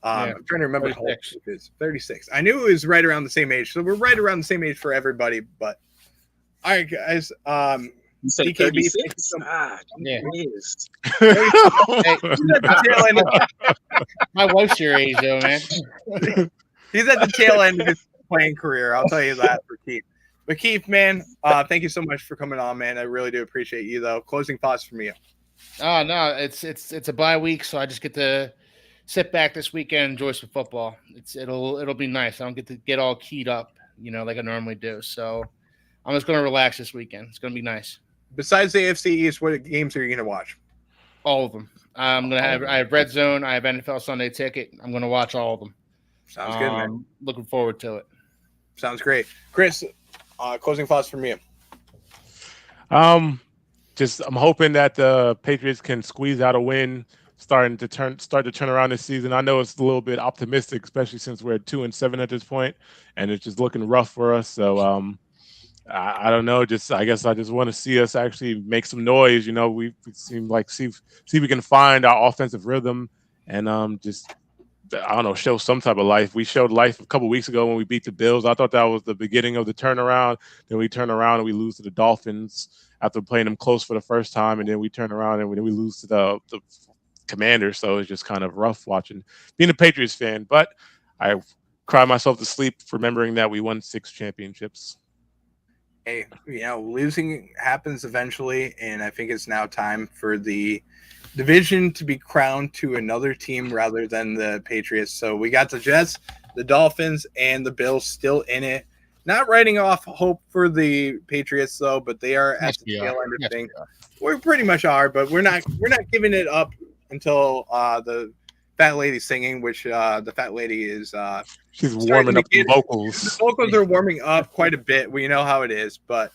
I'm trying to remember how old Keith is. 36. I knew it was right around the same age. So we're right around the same age for everybody. But all right, guys. You said DKB, 36? Yeah. My wife's your age, though, man. He's at the tail end of his playing career. I'll tell you that for Keith. But Keith, man, thank you so much for coming on, man. I really do appreciate you, though. Closing thoughts from you. Oh no, it's a bye week, so I just get to sit back this weekend, enjoy some football. It'll be nice. I don't get to get all keyed up, like I normally do. So I'm just going to relax this weekend. It's going to be nice. Besides the AFC East, what games are you going to watch? All of them. I have Red Zone. I have NFL Sunday Ticket. I'm going to watch all of them. Sounds good, man. Looking forward to it. Sounds great. Chris, closing thoughts from you. I'm hoping that the Patriots can squeeze out a win, start to turn around this season. I know it's a little bit optimistic, especially since we're at 2-7 at this point, and it's just looking rough for us. So I don't know. I guess I just want to see us actually make some noise. We seem like see if we can find our offensive rhythm and just I don't know, show some type of life. We showed life a couple weeks ago when we beat the Bills. I thought that was the beginning of the turnaround. Then we turn around and we lose to the Dolphins after playing them close for the first time, and then we turn around and we lose to the Commanders. So it's just kind of rough watching being a Patriots fan. But I cry myself to sleep remembering that we won 6 championships. Hey, losing happens eventually, and I think it's now time for the division to be crowned to another team rather than the Patriots. So we got the Jets, the Dolphins, and the Bills still in it. Not writing off hope for the Patriots though, but they are at the tail end of things. We pretty much are, but we're not giving it up until the fat lady singing, which the fat lady is she's warming up the vocals. The vocals are warming up quite a bit. We know how it is, but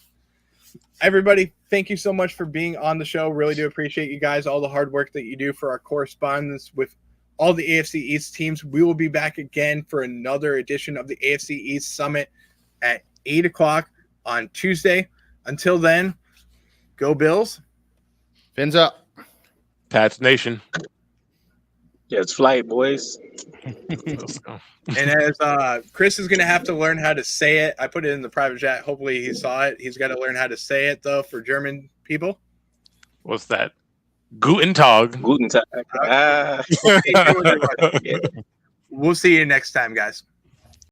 everybody, thank you so much for being on the show. Really do appreciate you guys, all the hard work that you do for our correspondence with all the AFC East teams. We will be back again for another edition of the AFC East Summit at 8 o'clock on Tuesday. Until then, go Bills. Fins up. Pats Nation. Yeah, it's flight, boys. Let's go. And as Chris is going to have to learn how to say it, I put it in the private chat. Hopefully he saw it. He's got to learn how to say it, though, for German people. What's that? Guten Tag. Guten Tag. We'll see you next time, guys.